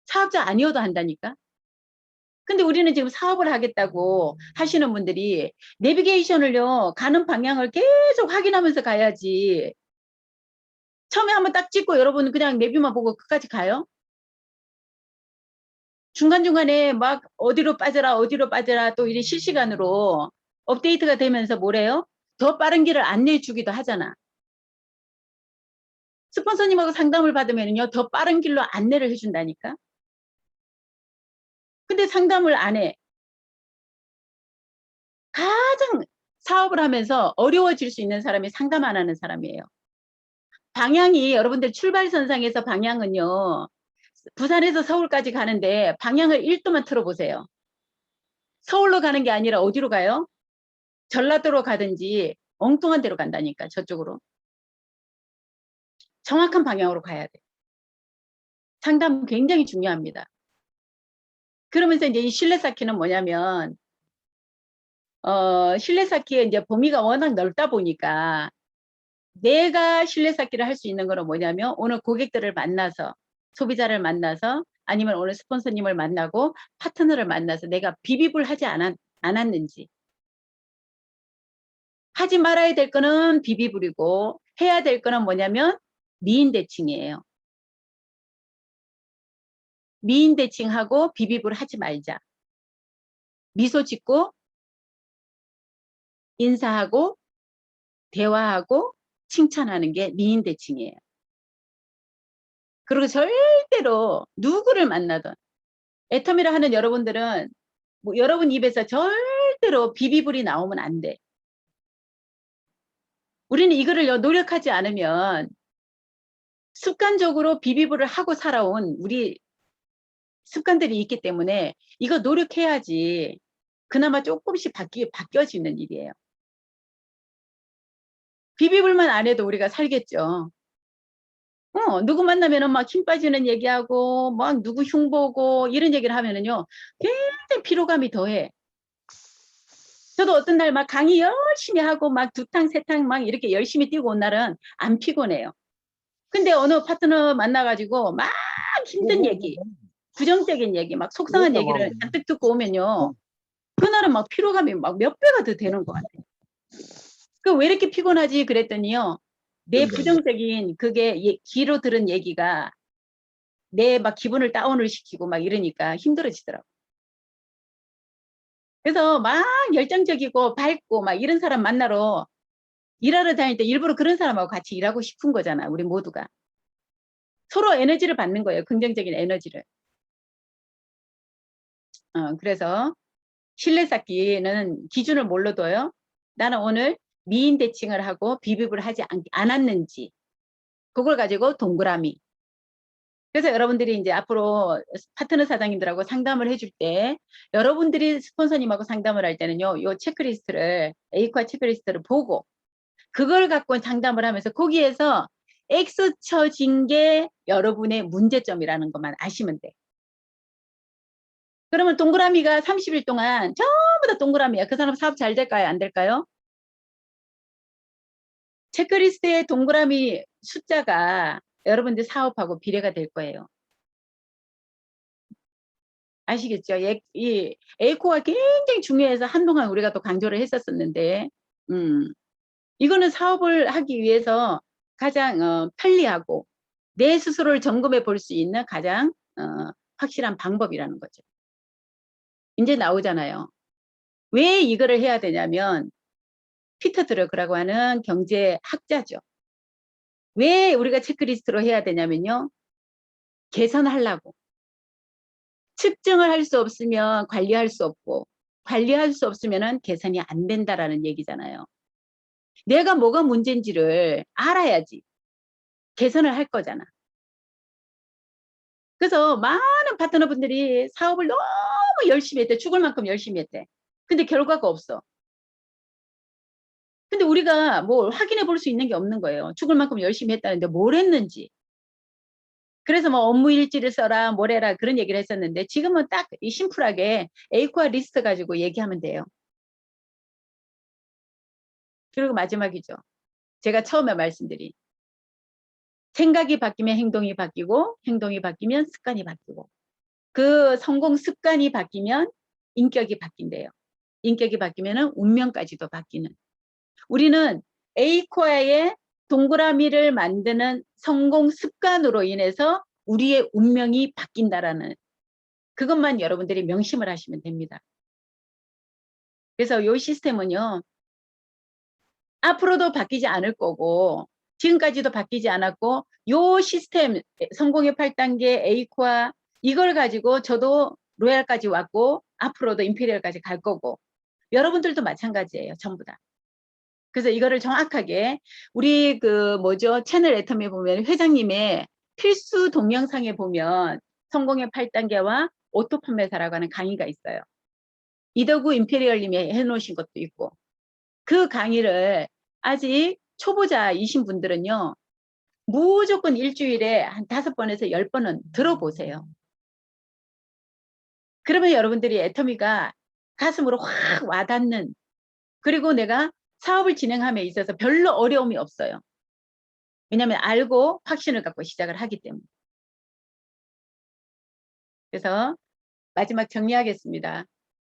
사업자 아니어도 한다니까. 근데 우리는 지금 사업을 하겠다고 하시는 분들이 내비게이션을요, 가는 방향을 계속 확인하면서 가야지. 처음에 한번 딱 찍고 여러분 그냥 내비만 보고 끝까지 가요? 중간중간에 막 어디로 빠져라 또 이런 실시간으로 업데이트가 되면서 뭐래요? 더 빠른 길을 안내해 주기도 하잖아. 스폰서님하고 상담을 받으면요, 더 빠른 길로 안내를 해준다니까. 근데 상담을 안 해. 가장 사업을 하면서 어려워질 수 있는 사람이 상담 안 하는 사람이에요. 방향이 여러분들 출발선상에서 방향은요, 부산에서 서울까지 가는데 방향을 1도만 틀어보세요. 서울로 가는 게 아니라 어디로 가요? 전라도로 가든지 엉뚱한 데로 간다니까, 저쪽으로. 정확한 방향으로 가야 돼. 상담 굉장히 중요합니다. 그러면서 이제 이 신뢰 쌓기는 뭐냐면, 신뢰 쌓기의 이제 범위가 워낙 넓다 보니까 내가 신뢰 쌓기를 할 수 있는 거는 뭐냐면, 오늘 고객들을 만나서, 소비자를 만나서, 아니면 오늘 스폰서님을 만나고 파트너를 만나서 내가 비비불 하지 않았는지. 하지 말아야 될 거는 비비불이고 해야 될 거는 뭐냐면 미인대칭이에요. 미인대칭하고 비비불 하지 말자. 미소 짓고 인사하고 대화하고 칭찬하는 게 미인대칭이에요. 그리고 절대로 누구를 만나든 애텀이라 하는 여러분들은 뭐 여러분 입에서 절대로 비비불이 나오면 안 돼. 우리는 이거를 노력하지 않으면 습관적으로 비비불을 하고 살아온 우리 습관들이 있기 때문에 이거 노력해야지 그나마 조금씩 바뀌어지는 일이에요. 비비불만 안 해도 우리가 살겠죠. 누구 만나면은 막 힘 빠지는 얘기하고 막 누구 흉보고 이런 얘기를 하면은요, 굉장히 피로감이 더해. 저도 어떤 날 막 강의 열심히 하고 막 2탕 3탕 막 이렇게 열심히 뛰고 온 날은 안 피곤해요. 근데 어느 파트너 만나가지고 막 힘든 얘기, 부정적인 얘기, 막 속상한 얘기를 잔뜩 듣고 오면요, 그날은 막 피로감이 막 몇 배가 더 되는 것 같아요. 그 왜 이렇게 피곤하지 그랬더니요, 내 부정적인 그게 귀로 들은 얘기가 내 막 기분을 다운을 시키고 막 이러니까 힘들어지더라고. 그래서 막 열정적이고 밝고 막 이런 사람 만나러 일하러 다닐 때 일부러 그런 사람하고 같이 일하고 싶은 거잖아, 우리 모두가. 서로 에너지를 받는 거예요, 긍정적인 에너지를. 그래서 신뢰 쌓기는 기준을 뭘로 둬요? 나는 오늘 미인 대칭을 하고 비비불 하지 않았는지, 그걸 가지고 동그라미. 그래서 여러분들이 이제 앞으로 파트너 사장님들하고 상담을 해줄 때, 여러분들이 스폰서님하고 상담을 할 때는요, 요 체크리스트를, A과 체크리스트를 보고, 그걸 갖고 상담을 하면서 거기에서 X 쳐진 게 여러분의 문제점이라는 것만 아시면 돼. 그러면 동그라미가 30일 동안 전부 다 동그라미야. 그 사람 사업 잘 될까요? 안 될까요? 체크리스트의 동그라미 숫자가 여러분들 사업하고 비례가 될 거예요. 아시겠죠? 이 에이코가 굉장히 중요해서 한동안 우리가 또 강조를 했었었는데, 이거는 사업을 하기 위해서 가장 편리하고 내 스스로를 점검해 볼 수 있는 가장 확실한 방법이라는 거죠. 이제 나오잖아요. 왜 이거를 해야 되냐면 피터 드러그라고 하는 경제학자죠. 왜 우리가 체크리스트로 해야 되냐면요. 개선하려고. 측정을 할 수 없으면 관리할 수 없고 관리할 수 없으면 개선이 안 된다라는 얘기잖아요. 내가 뭐가 문제인지를 알아야지 개선을 할 거잖아. 그래서 많은 파트너분들이 사업을 너무 열심히 했대. 죽을 만큼 열심히 했대. 근데 결과가 없어. 근데 우리가 뭘 확인해 볼 수 있는 게 없는 거예요. 죽을 만큼 열심히 했다는데 뭘 했는지. 그래서 뭐 업무 일지를 써라, 뭘 해라 그런 얘기를 했었는데 지금은 딱 심플하게 에이코아 리스트 가지고 얘기하면 돼요. 그리고 마지막이죠. 제가 처음에 말씀드린 생각이 바뀌면 행동이 바뀌고 행동이 바뀌면 습관이 바뀌고 그 성공 습관이 바뀌면 인격이 바뀐대요. 인격이 바뀌면 운명까지도 바뀌는. 우리는 에이코아의 동그라미를 만드는 성공 습관으로 인해서 우리의 운명이 바뀐다라는 그것만 여러분들이 명심을 하시면 됩니다. 그래서 이 시스템은요. 앞으로도 바뀌지 않을 거고 지금까지도 바뀌지 않았고 요 시스템 성공의 8단계 에이코아 이걸 가지고 저도 로얄까지 왔고 앞으로도 임페리얼까지 갈 거고 여러분들도 마찬가지예요. 전부 다. 그래서 이거를 정확하게 우리 그 뭐죠 채널 애텀에 보면 회장님의 필수 동영상에 보면 성공의 8단계와 오토 판매사라고 하는 강의가 있어요. 이더구 임페리얼님이 해놓으신 것도 있고 그 강의를 아직 초보자이신 분들은요. 무조건 일주일에 한 5번에서 10번은 들어보세요. 그러면 여러분들이 애터미가 가슴으로 확 와닿는 그리고 내가 사업을 진행함에 있어서 별로 어려움이 없어요. 왜냐하면 알고 확신을 갖고 시작을 하기 때문에. 그래서 마지막 정리하겠습니다.